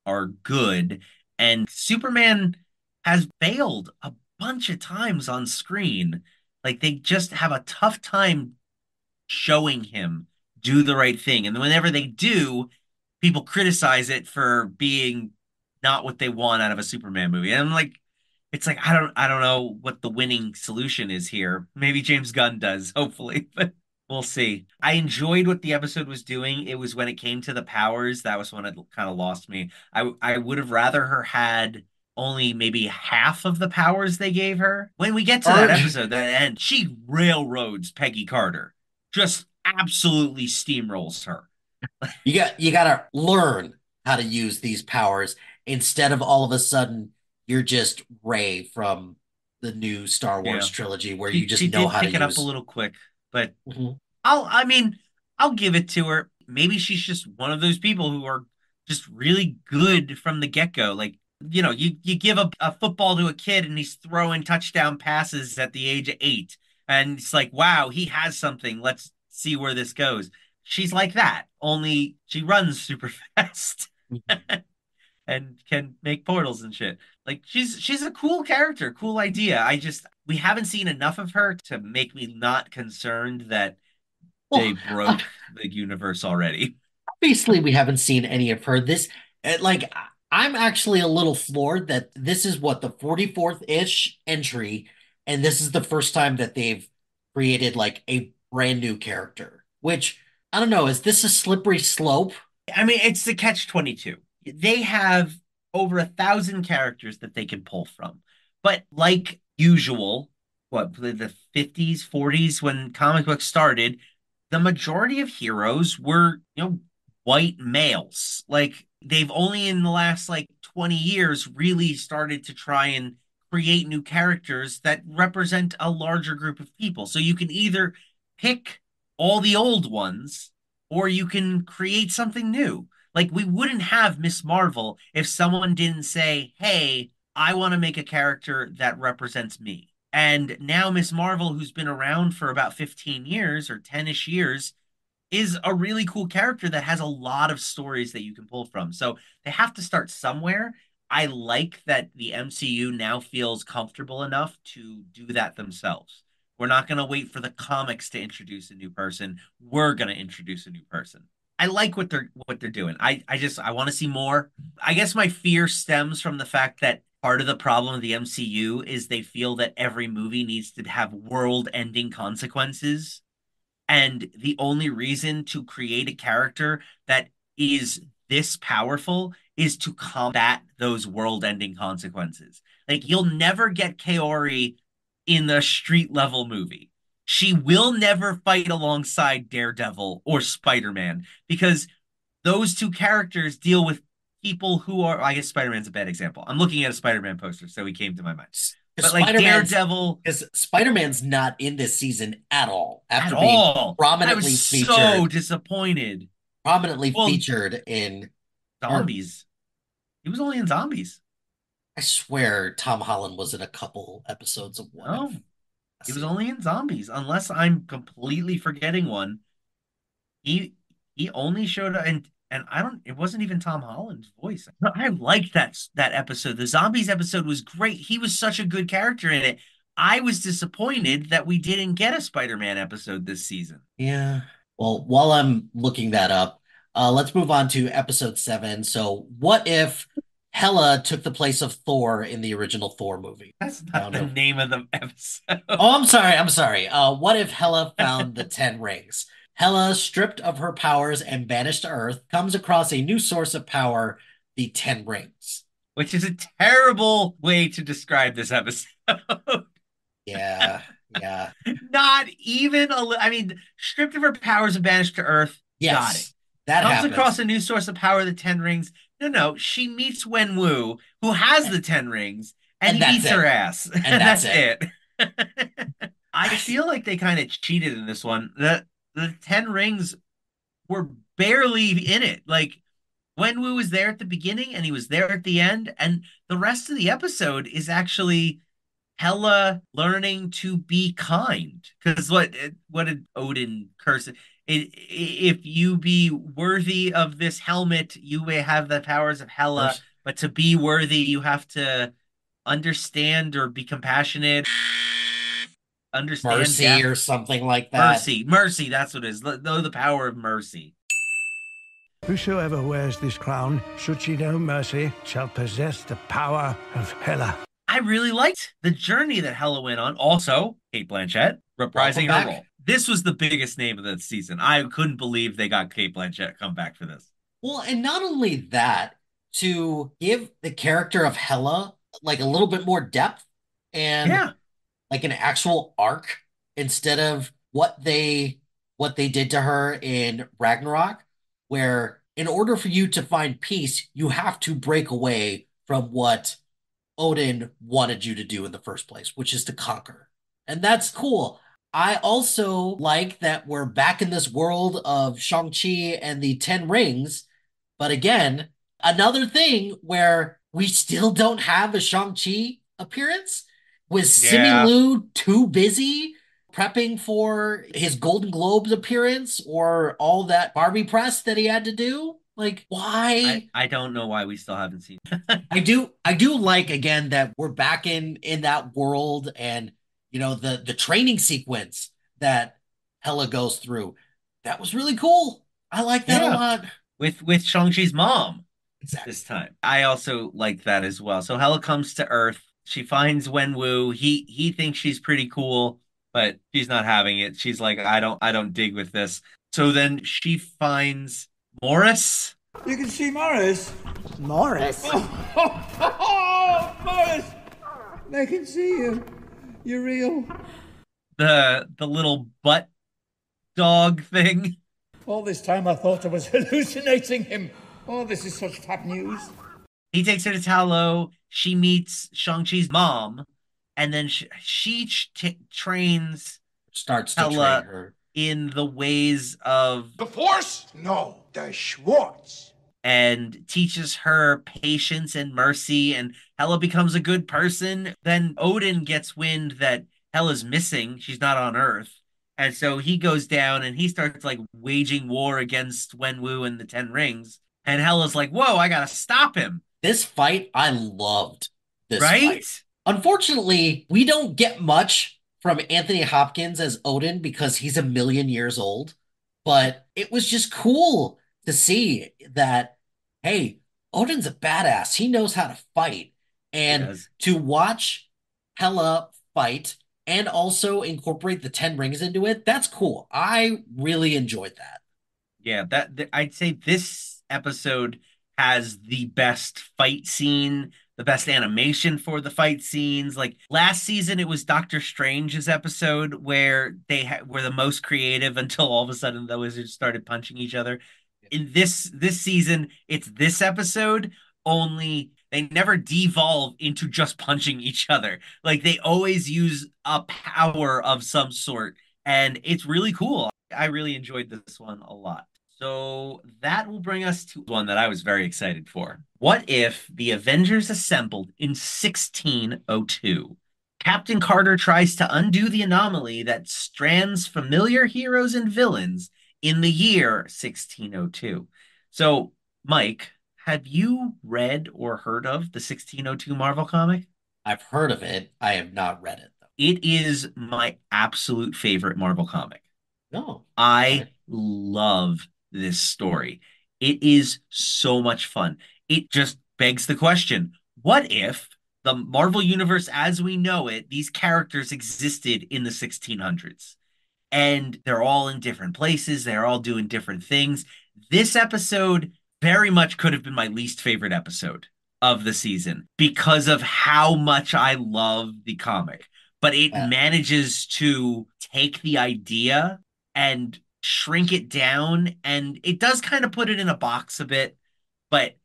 are good? And Superman has failed a bunch of times on screen. Like they just have a tough time showing him do the right thing. And whenever they do, people criticize it for being not what they want out of a Superman movie. And I'm like, it's like I don't know what the winning solution is here. Maybe James Gunn does, hopefully, but we'll see. I enjoyed what the episode was doing. It was when it came to the powers, that was when it kind of lost me. I would have rather her had only maybe half of the powers they gave her. When we get to that Or episode, that end, she railroads Peggy Carter. Just absolutely steamrolls her. you gotta learn how to use these powers instead of all of a sudden you're just Ray from the new Star Wars Yeah. trilogy where you She just know did how to pick it up a use. little quick, but Mhm. I mean, I'll give it to her. Maybe she's just one of those people who are just really good from the get-go. Like, you give a football to a kid and he's throwing touchdown passes at the age of 8. And it's like, wow, he has something. Let's see where this goes. She's like that, only she runs super fast and can make portals and shit. Like she's a cool character, cool idea. We haven't seen enough of her to make me not concerned that they Well, broke the universe already. obviously we haven't seen any of her. Like I'm actually a little floored that this is what the 44th-ish entry, and this is the first time that they've created like a brand new character. Which I don't know, is this a slippery slope? I mean, it's the catch 22. They have over 1,000 characters that they can pull from. But like usual, what, the 50s, 40s, when comic books started, the majority of heroes were, white males. Like they've only in the last like 20 years really started to try and create new characters that represent a larger group of people. So you can either pick all the old ones or you can create something new. Like we wouldn't have Miss Marvel if someone didn't say, "Hey, I want to make a character that represents me." And now Miss Marvel, who's been around for about 15 years or 10-ish years, is a really cool character that has a lot of stories that you can pull from. So they have to start somewhere. I like that the MCU now feels comfortable enough to do that themselves. We're not going to wait for the comics to introduce a new person. We're going to introduce a new person. I like what they're doing. I want to see more. I guess my fear stems from the fact that part of the problem of the MCU is they feel that every movie needs to have world-ending consequences. And the only reason to create a character that is this powerful is to combat those world-ending consequences. Like you'll never get Kaori in the street level movie. She will never fight alongside Daredevil or Spider-Man because those two characters deal with people who are, I guess Spider-Man's a bad example. I'm looking at a Spider-Man poster, so he came to my mind. Because But like Spider-Man's Daredevil, because Spider-Man's not in this season at all at after being all. I was so disappointed. prominently Well, featured in or zombies. He was only in zombies. I swear Tom Holland was in a couple episodes of What No, If. he was See, only in zombies. Unless I'm completely forgetting one. He he only showed up and I don't it wasn't even Tom Holland's voice. I liked that episode. The zombies episode was great. He was such a good character in it. I was disappointed that we didn't get a Spider-Man episode this season. yeah. Well, while I'm looking that up, let's move on to episode 7. So, what if Hela took the place of Thor in the original Thor movie? That's I not don't the know. name of the episode. Oh, I'm sorry. I'm sorry. What if Hela found the 10 rings? Hela, stripped of her powers and banished to Earth, comes across a new source of power, the 10 rings. Which is a terrible way to describe this episode. Yeah, yeah. Not even I mean, stripped of her powers and banished to Earth. Got it. Yes, that Comes across happens. a new source of power, the Ten Rings. No, no, she meets Wen Wu, who has the Ten Rings, and And he that's beats it. her ass. And And that's that's it. it. I feel like they kind of cheated in this one. The Ten Rings were barely in it. Like Wen Wu was there at the beginning and he was there at the end, and the rest of the episode is actually Hela learning to be kind. Because what did Odin curse? If you be worthy of this helmet, you may have the powers of Hela. Mercy, But to be worthy, you have to understand or be compassionate, understand mercy death. or something like that. Mercy, that's what it is. Know the power of mercy. Whosoever wears this crown, should she know mercy, shall possess the power of Hela. I really liked the journey that Hela went on. Also, Kate Blanchett Welcome reprising her back. role. This was the biggest name of the season. I couldn't believe they got Kate Blanchett come back for this. Well, and not only that, to give the character of Hela like a little bit more depth and Yeah, like an actual arc instead of what they did to her in Ragnarok, where in order for you to find peace, you have to break away from what Odin wanted you to do in the first place, which is to conquer. And that's cool. I also like that we're back in this world of Shang-Chi and the Ten Rings. But again, another thing where we still don't have a Shang-Chi appearance. Was Simu yeah. Liu too busy prepping for his Golden Globes appearance or all that Barbie press that he had to do? Like, why? I don't know why we still haven't seen. I do like again that we're back in that world and the training sequence that Hela goes through. That was really cool. I like that a Yeah, lot. with Shang-Chi's mom Exactly. this time. I also like that as well. So Hela comes to Earth. She finds Wenwu. He thinks she's pretty cool, but she's not having it. She's like, I don't dig with this. So then she finds Morris, You can see Morris. Morris. Oh, Morris! They can see you. You're real. the little butt dog thing. All this time I thought I was hallucinating him. Oh, this is such fab news. He takes her to Talo. She meets Shang-Chi's mom, and then she trains Starts to train Hela her. in the ways of The Force? No, the Schwartz. and teaches her patience and mercy, and Hela becomes a good person. Then Odin gets wind that Hela's missing. She's not on Earth. And so he goes down and he starts like waging war against Wenwu and the Ten Rings. And Hela's like, whoa, I gotta stop him. This fight, I loved this Right? fight. Unfortunately, we don't get much from Anthony Hopkins as Odin because he's a million years old. But it was just cool to see that, hey, Odin's a badass. He knows how to fight. And Yes. to watch Hela fight and also incorporate the Ten Rings into it, that's cool. I really enjoyed that. Yeah, I'd say this episode has the best fight scene, the best animation for the fight scenes. Like last season, it was Doctor Strange's episode where were the most creative until all of a sudden the wizards started punching each other. In this season, it's this episode, only they never devolve into just punching each other. Like they always use a power of some sort, and it's really cool. I really enjoyed this one a lot. So that will bring us to one that I was very excited for. What if the Avengers assembled in 1602? Captain Carter tries to undo the anomaly that strands familiar heroes and villains in the year 1602. So, Mike, have you read or heard of the 1602 Marvel comic? I've heard of it. I have not read it, It is my absolute favorite Marvel comic. though. No. I Okay. love this story. It is so much fun. It just begs the question, what if the Marvel Universe as we know it, these characters existed in the 1600s? And they're all in different places, they're all doing different things. This episode very much could have been my least favorite episode of the season because of how much I love the comic. But it Yeah. manages to take the idea and shrink it down. And it does kind of put it in a box a bit. But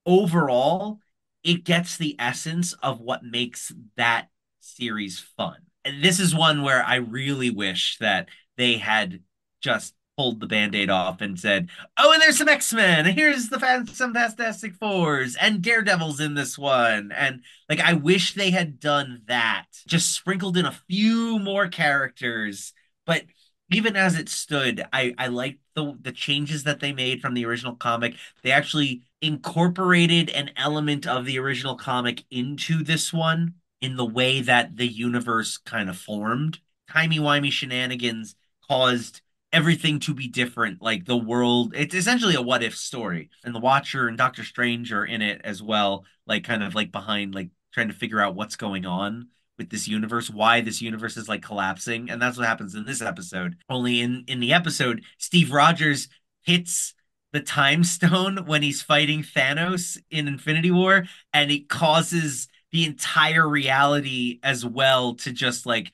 overall, it gets the essence of what makes that series fun. And this is one where I really wish that they had just pulled the band-aid off and said, oh, and there's some X-Men, and here's some Fantastic Fours, and Daredevil's in this one. And like, I wish they had done that, just sprinkled in a few more characters. But even as it stood, I liked the changes that they made from the original comic. They actually incorporated an element of the original comic into this one in the way that the universe kind of formed. Timey-wimey shenanigans caused everything to be different. Like the world, it's essentially a what if story. And the Watcher and Doctor Strange are in it as well, like kind of like behind, like trying to figure out what's going on with this universe, why this universe is like collapsing. And that's what happens in this episode. Only in the episode, Steve Rogers hits the time stone when he's fighting Thanos in Infinity War, and it causes the entire reality as well to just like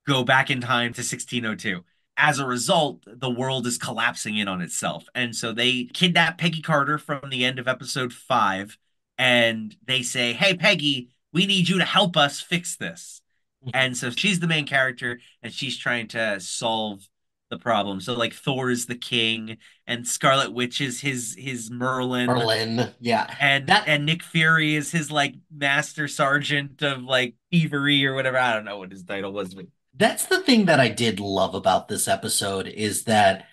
go back in time to 1602. As a result, the world is collapsing in on itself. And so they kidnap Peggy Carter from the end of episode 5, and they say, hey, Peggy, we need you to help us fix this. And so she's the main character, and she's trying to solve the problem. So like Thor is the king, and Scarlet Witch is his Merlin, Merlin, yeah. and Nick Fury is his like master sergeant of like thievery or whatever. I don't know what his title was, but That's the thing that I did love about this episode is that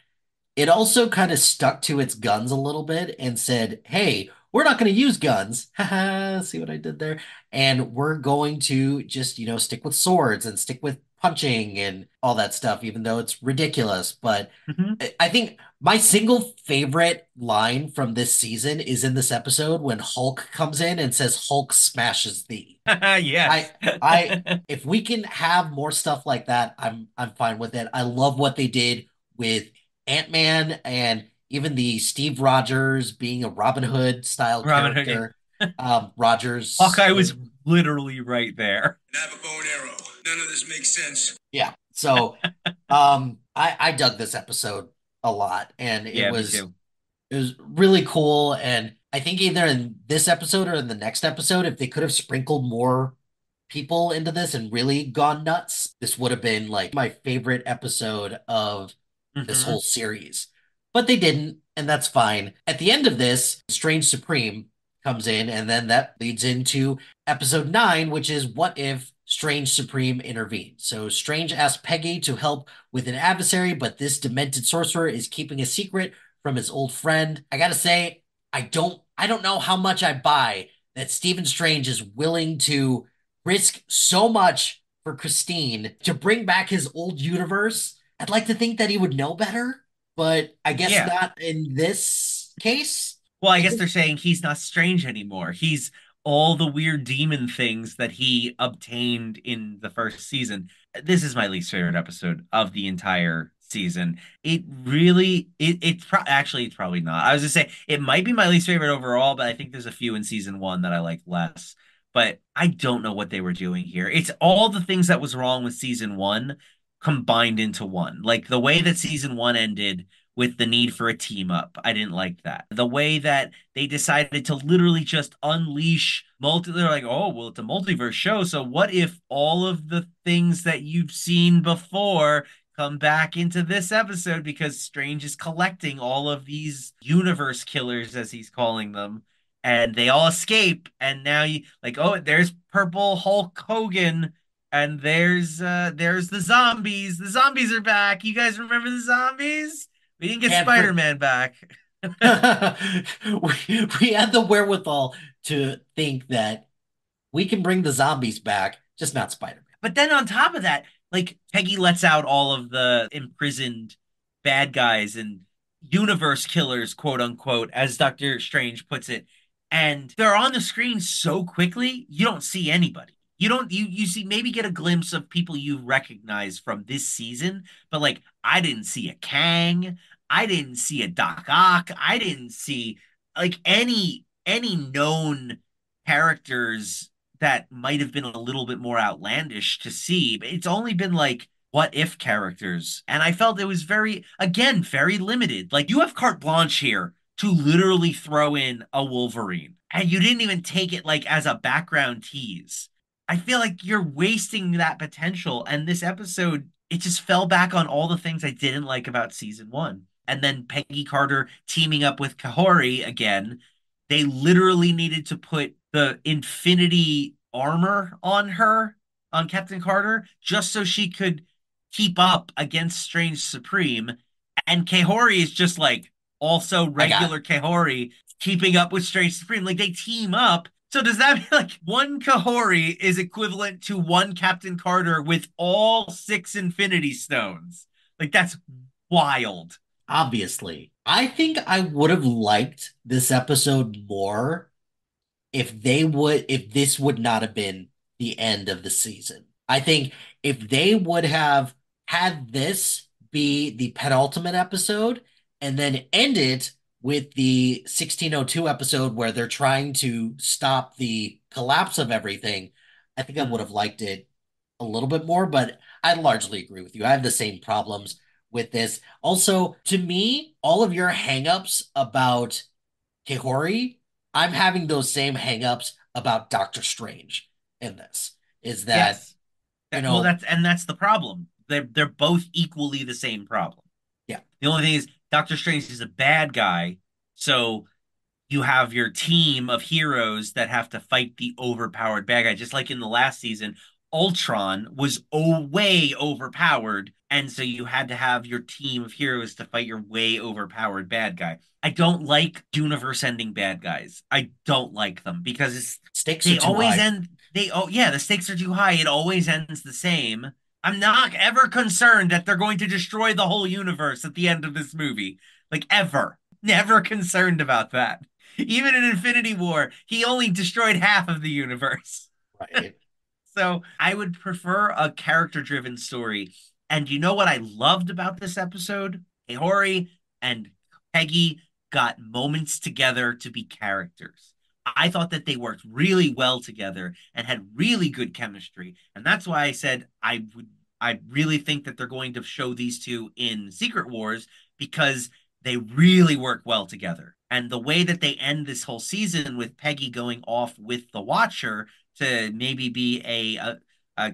it also kind of stuck to its guns a little bit and said, hey, we're not going to use guns. Haha, see what I did there? And we're going to just, stick with swords and stick with punching and all that stuff, even though it's ridiculous. But I think my single favorite line from this season is in this episode when Hulk comes in and says, Hulk smashes thee. yes. If we can have more stuff like that, I'm fine with it. I love what they did with Ant-Man and even the Steve Rogers being a Robin Hood style Robin Hood, character. Rogers. Hawkeye was literally right there. And I have a bow and arrow. None of this makes sense. Yeah. So I dug this episode a lot, and Yeah, me too. it was really cool. And I think either in this episode or in the next episode, if they could have sprinkled more people into this and really gone nuts, this would have been like my favorite episode of this whole series. But they didn't, and that's fine. At the end of this, Strange Supreme comes in, and then that leads into episode 9, which is what if Strange Supreme intervened. So Strange asks Peggy to help with an adversary, but this demented sorcerer is keeping a secret from his old friend. I gotta say, I don't know how much I buy that Stephen Strange is willing to risk so much for Christine to bring back his old universe. I'd like to think that he would know better, but I guess Yeah. not in this case. Well, I guess they're saying he's not strange anymore. He's all the weird demon things that he obtained in the first season. This is my least favorite episode of the entire season. It really, actually, it's probably not. I was gonna say it might be my least favorite overall, but I think there's a few in season 1 that I like less. But I don't know what they were doing here. It's all the things that was wrong with season 1 combined into one. Like the way that season 1 ended with the need for a team up. I didn't like that. The way that they decided to literally just unleash they're like, oh, well, it's a multiverse show. So what if all of the things that you've seen before come back into this episode because Strange is collecting all of these universe killers, as he's calling them, and they all escape. And now you like, oh, there's Purple Hulk Hogan. And there's the zombies. The zombies are back. You guys remember the zombies? We didn't get Spider-Man back. we had the wherewithal to think that we can bring the zombies back, just not Spider-Man. But then on top of that, like Peggy lets out all of the imprisoned bad guys and universe killers, quote unquote, as Doctor Strange puts it. And they're on the screen so quickly, you don't see anybody. You see maybe get a glimpse of people you recognize from this season, but like I didn't see a Kang, I didn't see a Doc Ock, I didn't see like any known characters that might have been a little bit more outlandish to see. But it's only been like what if characters, and I felt it was very limited. Like you have carte blanche here to literally throw in a Wolverine, and you didn't even take it like as a background tease. I feel like you're wasting that potential. And this episode, it just fell back on all the things I didn't like about season 1. and then Peggy Carter teaming up with Kahori again, they literally needed to put the Infinity armor on her, on Captain Carter, just so she could keep up against Strange Supreme. And Kahori is just like also I got regular Kahori keeping up with Strange Supreme. Like they team up. So does that mean like one Kahori is equivalent to one Captain Carter with all 6 Infinity Stones? Like that's wild. obviously. I think I would have liked this episode more if this would not have been the end of the season. I think if they would have had this be the penultimate episode and then end it with the 1602 episode where they're trying to stop the collapse of everything, I think I would have liked it a little bit more, but I largely agree with you. I have the same problems with this. Also, to me, all of your hangups about Kehori, I'm having those same hangups about Doctor Strange in this. Is that, Yes. you Well, know, that's the problem. They're both equally the same problem. yeah, The only thing is Doctor Strange is a bad guy, so you have your team of heroes that have to fight the overpowered bad guy. Just like in the last season, Ultron was way overpowered, and so you had to have your team of heroes to fight your way overpowered bad guy. I don't like universe-ending bad guys. I don't like them because stakes are they too always high. end. Yeah, the stakes are too high. It always ends the same. I'm not ever concerned that they're going to destroy the whole universe at the end of this movie. Like ever. Never concerned about that. Even in Infinity War, he only destroyed half of the universe. Right. So I would prefer a character driven story. And you know what I loved about this episode? Hori and Peggy got moments together to be characters. I thought that they worked really well together and had really good chemistry. And that's why I said I really think that they're going to show these two in Secret Wars because they really work well together. And the way that they end this whole season with Peggy going off with the Watcher to maybe be a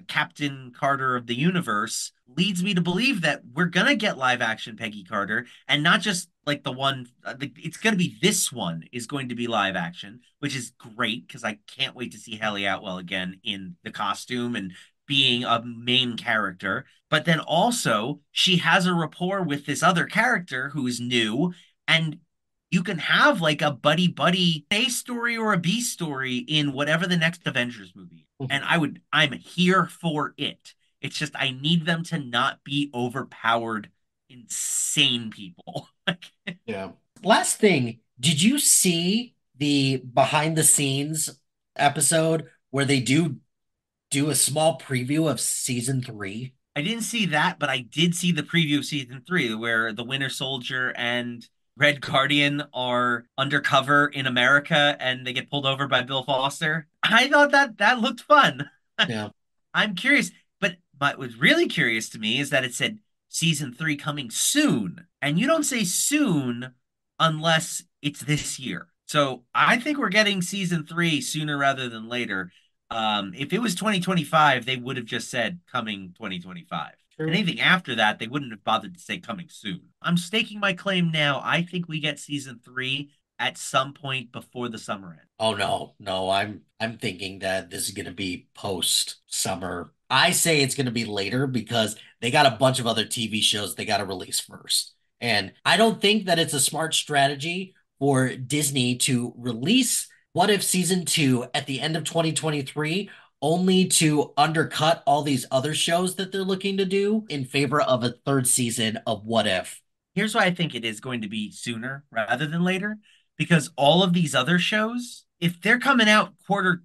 Captain Carter of the universe leads me to believe that we're gonna get live action Peggy Carter, and not just like the one. It's gonna be this one is going to be live action, which is great because I can't wait to see Haley Atwell again in the costume and being a main character. But then also she has a rapport with this other character who is new, and you can have like a buddy A story or a B story in whatever the next Avengers movie. And I'm here for it. It's just I need them to not be overpowered, insane people. Yeah. Last thing, did you see the behind the scenes episode where they do a small preview of season three? I didn't see that, but I did see the preview of season three where the Winter Soldier and Red Guardian are undercover in America and they get pulled over by Bill Foster. I thought that looked fun. Yeah. I'm curious, but what was really curious to me is that it said season three coming soon. And you don't say soon unless it's this year. So I think we're getting season three sooner rather than later. If it was 2025, they would have just said coming 2025. True. Anything after that, they wouldn't have bothered to say coming soon. I'm staking my claim now. I think we get season three at some point before the summer end. Oh no, I'm thinking that this is gonna be post summer. I say it's gonna be later because they got a bunch of other TV shows they gotta release first. And I don't think that it's a smart strategy for Disney to release What If season two at the end of 2023 only to undercut all these other shows that they're looking to do in favor of a third season of What If. Here's why I think it is going to be sooner rather than later, because all of these other shows, if they're coming out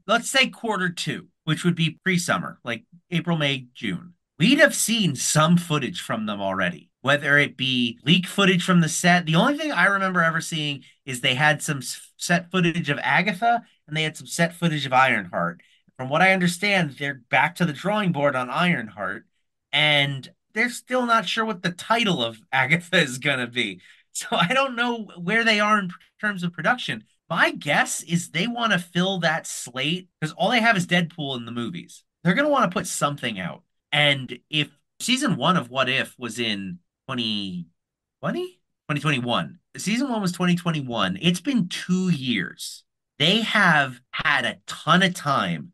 let's say quarter two, which would be pre-summer, like April, May, June, we'd have seen some footage from them already, whether it be leak footage from the set. The only thing I remember ever seeing is they had some set footage of Agatha and they had some set footage of Ironheart. From what I understand, they're back to the drawing board on Ironheart, and they're still not sure what the title of Agatha is going to be. So I don't know where they are in terms of production. My guess is they want to fill that slate because all they have is Deadpool in the movies. They're going to want to put something out. And if season one of What If was in 2020, 2021. Season 1 was 2021. It's been 2 years. They have had a ton of time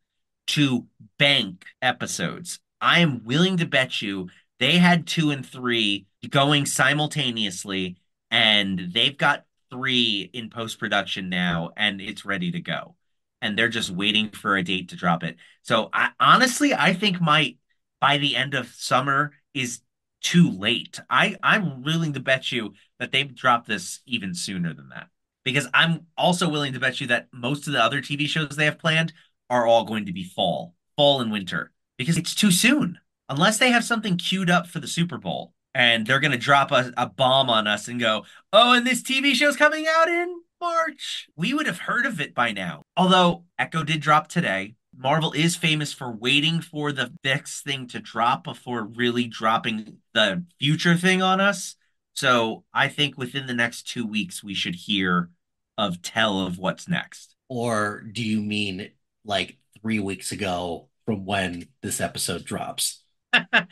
to bank episodes. I am willing to bet you they had 2 and 3 going simultaneously, and they've got 3 in post-production now, and it's ready to go. And they're just waiting for a date to drop it. So I think my by the end of summer is too late. I'm willing to bet you that they've dropped this even sooner than that. Because I'm also willing to bet you that most of the other TV shows they have planned are all going to be fall and winter, because it's too soon. Unless they have something queued up for the Super Bowl and they're going to drop a bomb on us and go, oh, and this TV show's coming out in March. We would have heard of it by now. Although Echo did drop today. Marvel is famous for waiting for the next thing to drop before really dropping the future thing on us. So I think within the next 2 weeks, we should hear of tell of what's next. Or do you mean like 3 weeks ago from when this episode drops? I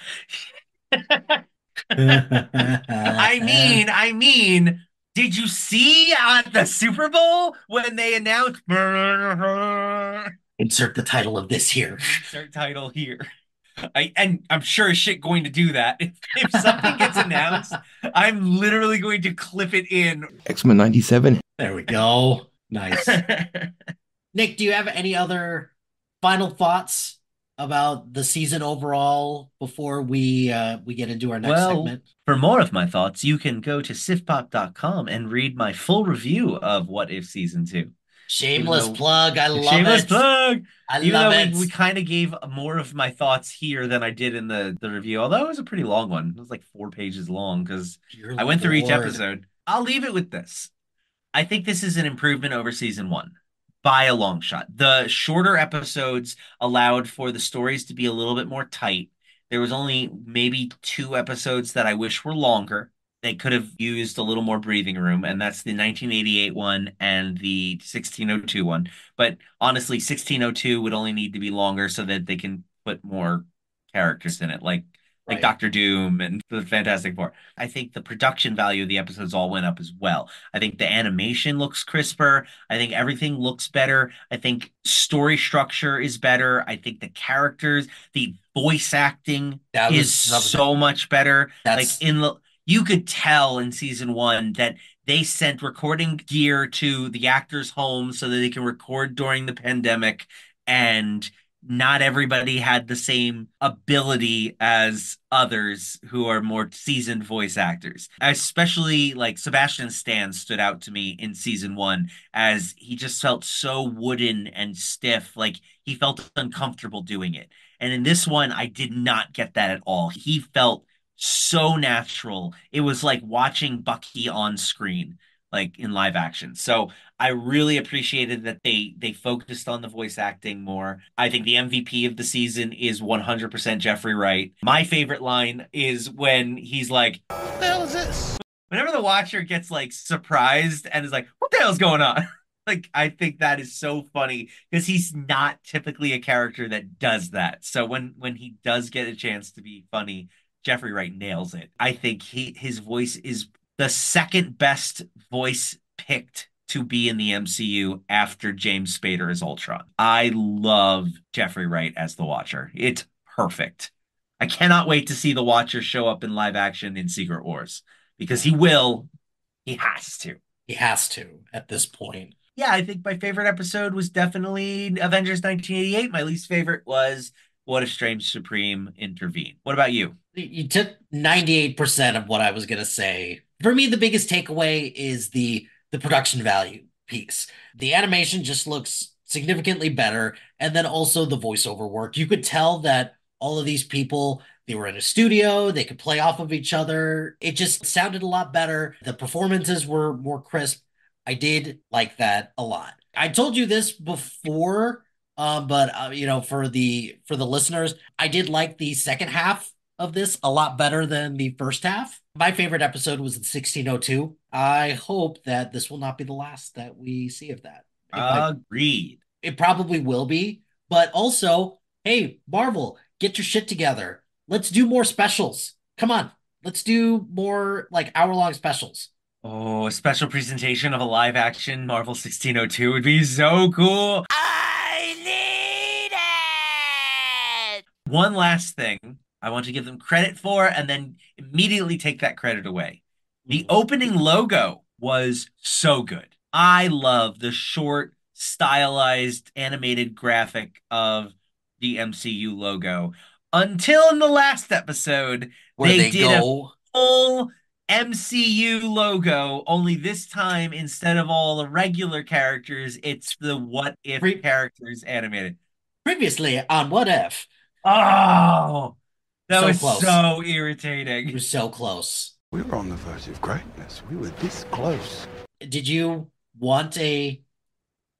mean, did you see at the Super Bowl when they announced Insert the title of this here. insert title here? And I'm sure as shit going to do that. If something gets announced, I'm literally going to clip it in. X-Men 97. There we go. Nice. Nick, do you have any other final thoughts about the season overall before we get into our next segment? For more of my thoughts, you can go to sifpop.com and read my full review of What If Season 2. Shameless plug. I love Shameless it. plug. I Even love though it. we kind of gave more of my thoughts here than I did in the review, although it was a pretty long one. It was like 4 pages long because I went through each episode. I'll leave it with this. I think this is an improvement over season 1 by a long shot. The shorter episodes allowed for the stories to be a little bit more tight. There was only maybe 2 episodes that I wish were longer. They could have used a little more breathing room, and that's the 1988 one and the 1602 one. But honestly, 1602 would only need to be longer so that they can put more characters in it, like Doctor Doom and the Fantastic Four. I think the production value of the episodes all went up as well. I think the animation looks crisper. I think everything looks better. I think story structure is better. I think the characters, the voice acting is so much better. You could tell in season 1 that they sent recording gear to the actors' homes so that they can record during the pandemic, and not everybody had the same ability as others who are more seasoned voice actors. Especially like Sebastian Stan stood out to me in season 1 as he just felt so wooden and stiff, like he felt uncomfortable doing it. And in this one, I did not get that at all. He felt so natural. It was like watching Bucky on screen, like in live action. So I really appreciated that they focused on the voice acting more. I think the MVP of the season is 100% Jeffrey Wright. My favorite line is when he's like, "What the hell is this?" Whenever the watcher gets like surprised and is like, "What the hell's going on?" Like, I think that is so funny because he's not typically a character that does that. So when he does get a chance to be funny, Jeffrey Wright nails it. I think his voice is the second best voice picked to be in the MCU after James Spader as Ultron. I love Jeffrey Wright as the Watcher. It's perfect. I cannot wait to see the Watcher show up in live action in Secret Wars because he will. He has to. He has to at this point. Yeah, I think my favorite episode was definitely Avengers 1988. My least favorite was What If Strange Supreme intervened. What about you? You took 98% of what I was going to say. For me, the biggest takeaway is the production value piece. The animation just looks significantly better. And then also the voiceover work. You could tell that all of these people, they were in a studio, they could play off of each other. It just sounded a lot better. The performances were more crisp. I did like that a lot. I told you this before, but for the listeners, I did like the second half of this a lot better than the first half. My favorite episode was in 1602. I hope that this will not be the last that we see of that. Agreed. It probably will be, but also, hey, Marvel, get your shit together. Let's do more specials. Come on, let's do more like hour-long specials. Oh, a special presentation of a live action Marvel 1602 would be so cool. I need it. One last thing I want to give them credit for and then immediately take that credit away. The opening logo was so good. I love the short, stylized, animated graphic of the MCU logo. Until in the last episode, Where they they did a go. full MCU logo, only this time instead of all the regular characters, it's the what if Pre- characters animated. Previously on What If. Oh, that So was close. so It irritating. was so close. We were on the verge of greatness. We were this close. Did you want to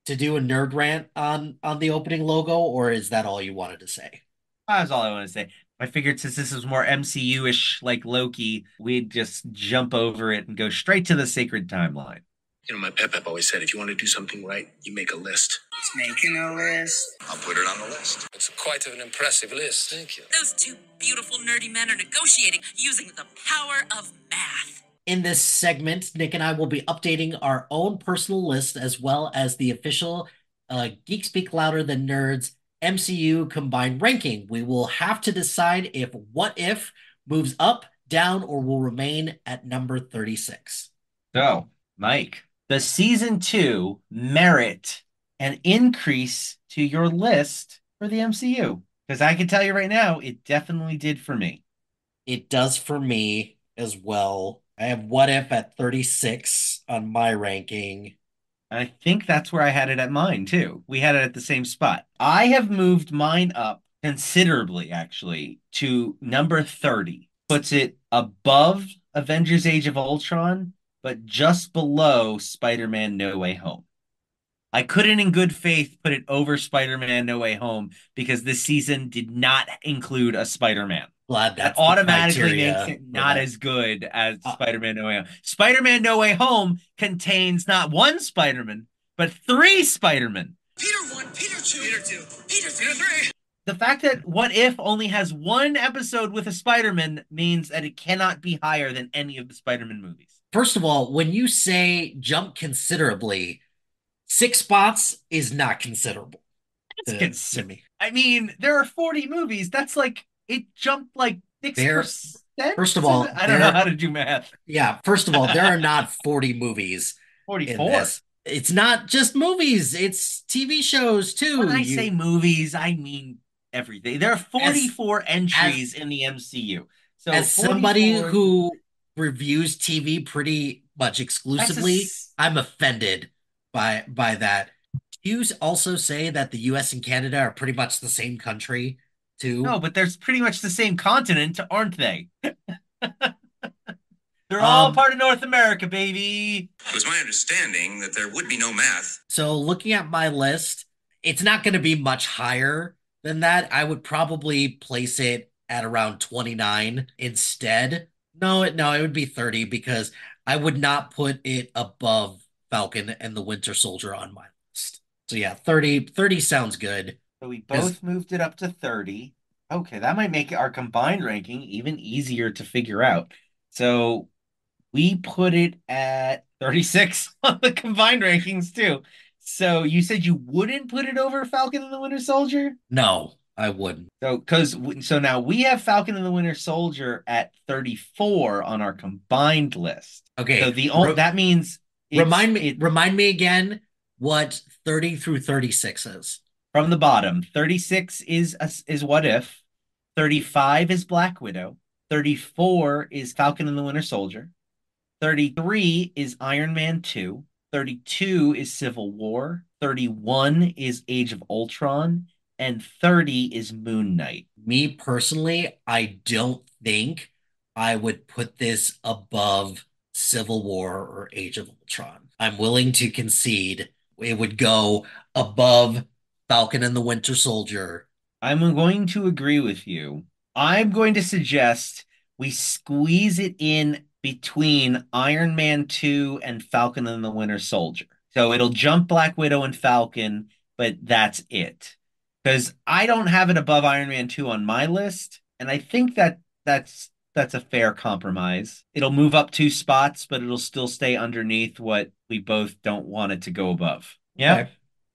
do a nerd rant on the opening logo, or is that all you wanted to say? That's all I want to say. I figured since this was more MCU-ish like Loki, we'd just jump over it and go straight to the sacred timeline. You know, my pep always said, if you want to do something right, you make a list. It's making a list. I'll put it on the list. It's quite an impressive list. Thank you. Those two beautiful nerdy men are negotiating using the power of math. In this segment, Nick and I will be updating our own personal list as well as the official Geek Speak Louder Than Nerds MCU combined ranking. We will have to decide if What If moves up, down, or will remain at number 36. So, Mike, does season 2 merit an increase to your list for the MCU? Because I can tell you right now, it definitely did for me. It does for me as well. I have What If at 36 on my ranking. I think that's where I had it at mine too. We had it at the same spot. I have moved mine up considerably, actually, to number 30. Puts it above Avengers Age of Ultron, but just below Spider-Man No Way Home. I couldn't, in good faith, put it over Spider-Man No Way Home because this season did not include a Spider-Man. Glad That that's automatically makes it not as good as Spider-Man No Way Home. Spider-Man No Way Home contains not one Spider-Man, but three Spider-Man. Peter 1, Peter 2, Peter 2, Peter 3. The fact that What If only has one episode with a Spider-Man means that it cannot be higher than any of the Spider-Man movies. First of all, when you say jump considerably, 6 spots is not considerable. It's considerable. I mean, there are 40 movies. That's like, it jumped like 6%. First of all, I don't know how to do math. Yeah, first of all, there are not 40 movies 44. in this. It's not just movies, it's TV shows too. When I say movies, I mean everything. There are 44 entries in the MCU. So as somebody who reviews TV pretty much exclusively, I'm offended by that. Do you also say that the US and Canada are pretty much the same country too? No, but they're pretty much the same continent, aren't they? They're all part of North America, baby. It was my understanding that there would be no math. So looking at my list, it's not going to be much higher than that. I would probably place it at around 29 instead. No, it would be 30 because I would not put it above Falcon and the Winter Soldier on my list. So yeah, 30 sounds good. So we both moved it up to 30. Okay, that might make our combined ranking even easier to figure out. So we put it at 36 on the combined rankings too. So you said you wouldn't put it over Falcon and the Winter Soldier? No, I wouldn't. So now we have Falcon and the Winter Soldier at 34 on our combined list. Okay. So that means remind me again what 30 through 36 is. From the bottom, 36 is What If, 35 is Black Widow, 34 is Falcon and the Winter Soldier, 33 is Iron Man 2, 32 is Civil War, 31 is Age of Ultron, and 30 is Moon Knight. Me personally, I don't think I would put this above Civil War or Age of Ultron. I'm willing to concede it would go above Falcon and the Winter Soldier. I'm going to agree with you. I'm going to suggest we squeeze it in between Iron Man 2 and Falcon and the Winter Soldier. So it'll jump Black Widow and Falcon, but that's it. Because I don't have it above Iron Man 2 on my list, and I think that's that's a fair compromise. It'll move up 2 spots, but it'll still stay underneath what we both don't want it to go above. Yeah? Okay.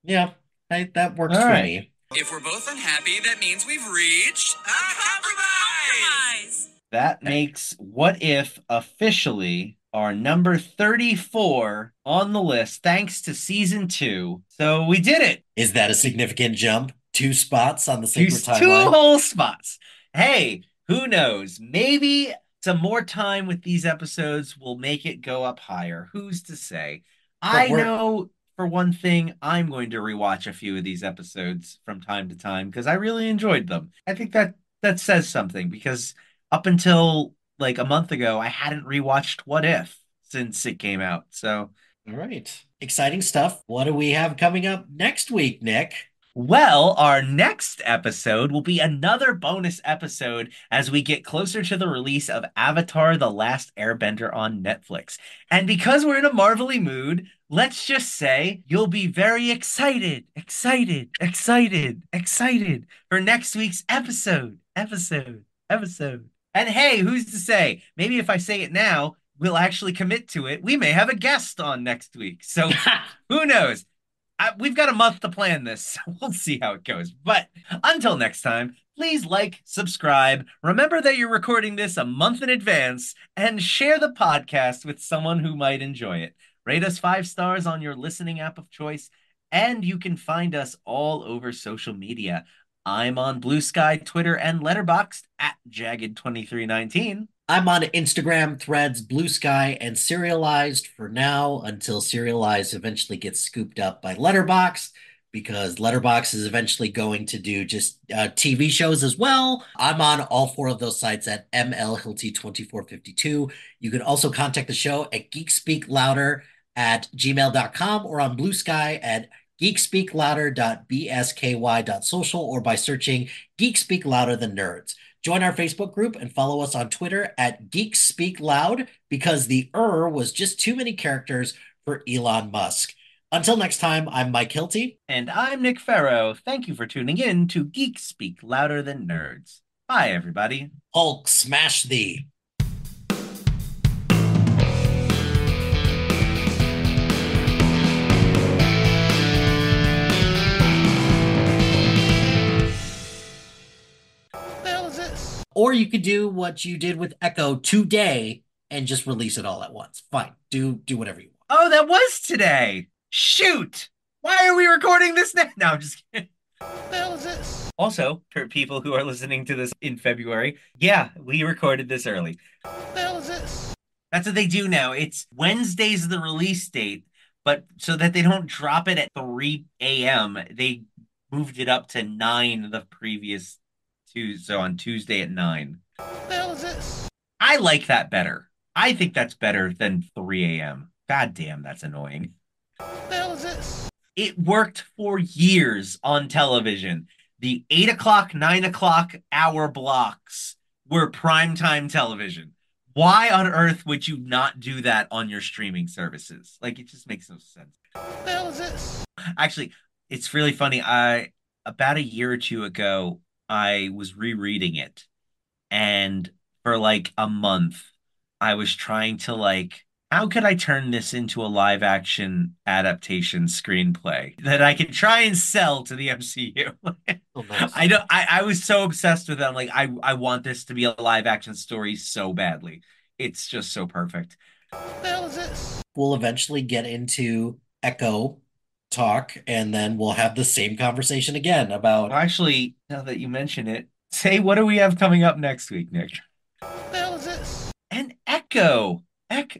Yeah, that works All for right. me. If we're both unhappy, that means we've reached a compromise. That makes What If officially our number 34 on the list, thanks to season 2. So we did it. Is that a significant jump? 2 spots on the Two, sacred two timeline? whole spots. Hey, who knows? Maybe some more time with these episodes will make it go up higher. Who's to say? But I know for one thing, I'm going to rewatch a few of these episodes from time to time because I really enjoyed them. I think that says something because up until like a month ago, I hadn't rewatched What If since it came out. So, all right. Exciting stuff. What do we have coming up next week, Nick? well, our next episode will be another bonus episode as we get closer to the release of Avatar: The Last Airbender on Netflix. And because we're in a Marvel-y mood, let's just say you'll be very excited for next week's episode. And hey, who's to say? Maybe if I say it now, we'll actually commit to it. We may have a guest on next week. So who knows? We've got a month to plan this, so we'll see how it goes. But until next time, please like, subscribe, remember that you're recording this a month in advance, and share the podcast with someone who might enjoy it. Rate us 5 stars on your listening app of choice, and you can find us all over social media. I'm on Blue Sky, Twitter, and Letterboxd at Jagged2319. I'm on Instagram, Threads, Blue Sky, and Serialized for now until Serialized eventually gets scooped up by Letterboxd, because Letterboxd is eventually going to do just TV shows as well. I'm on all 4 of those sites at MLHilty2452. You can also contact the show at geekspeaklouder@gmail.com or on Blue Sky at geekspeaklouder.bsky.social or by searching Geek Speak Louder Than Nerds. Join our Facebook group and follow us on Twitter at Geeks Speak Loud, because the was just too many characters for Elon Musk. Until next time, I'm Mike Hilty. And I'm Nick Farrow. Thank you for tuning in to Geek Speak Louder Than Nerds. Bye, everybody. Hulk, smash thee. Or you could do what you did with Echo today and just release it all at once. Fine. Do whatever you want. Oh, that was today. Shoot. Why are we recording this now? No, I'm just kidding. What the hell is this? Also, for people who are listening to this in February, yeah, we recorded this early. What the hell is this? That's what they do now. It's Wednesday's the release date, but so that they don't drop it at 3 a.m., they moved it up to 9 the previous Tuesday, so on Tuesday at 9. What the hell is this? I like that better. I think that's better than 3 a.m. God damn, that's annoying. What the hell is this? It worked for years on television. The 8 o'clock, 9 o'clock hour blocks were primetime television. Why on earth would you not do that on your streaming services? Like, it just makes no sense. What the hell is this? Actually, it's really funny. About a year or two ago, I was rereading it, and for like a month, I was trying to how could I turn this into a live action adaptation screenplay that I could try and sell to the MCU? Oh, nice. I was so obsessed with it. I'm like, I want this to be a live action story so badly. It's just so perfect. What the hell is this? We'll eventually get into Echo talk, and then we'll have the same conversation again about. Well, actually, now that you mention it, say, what do we have coming up next week, Nick? What the hell is this? An Echo.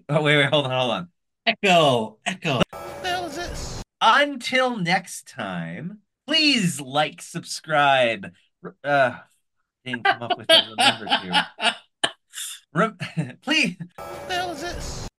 Oh, wait, hold on. Echo. What the hell is this? Until next time, please like, subscribe. Didn't come up with a remember to. Please. What the hell is this?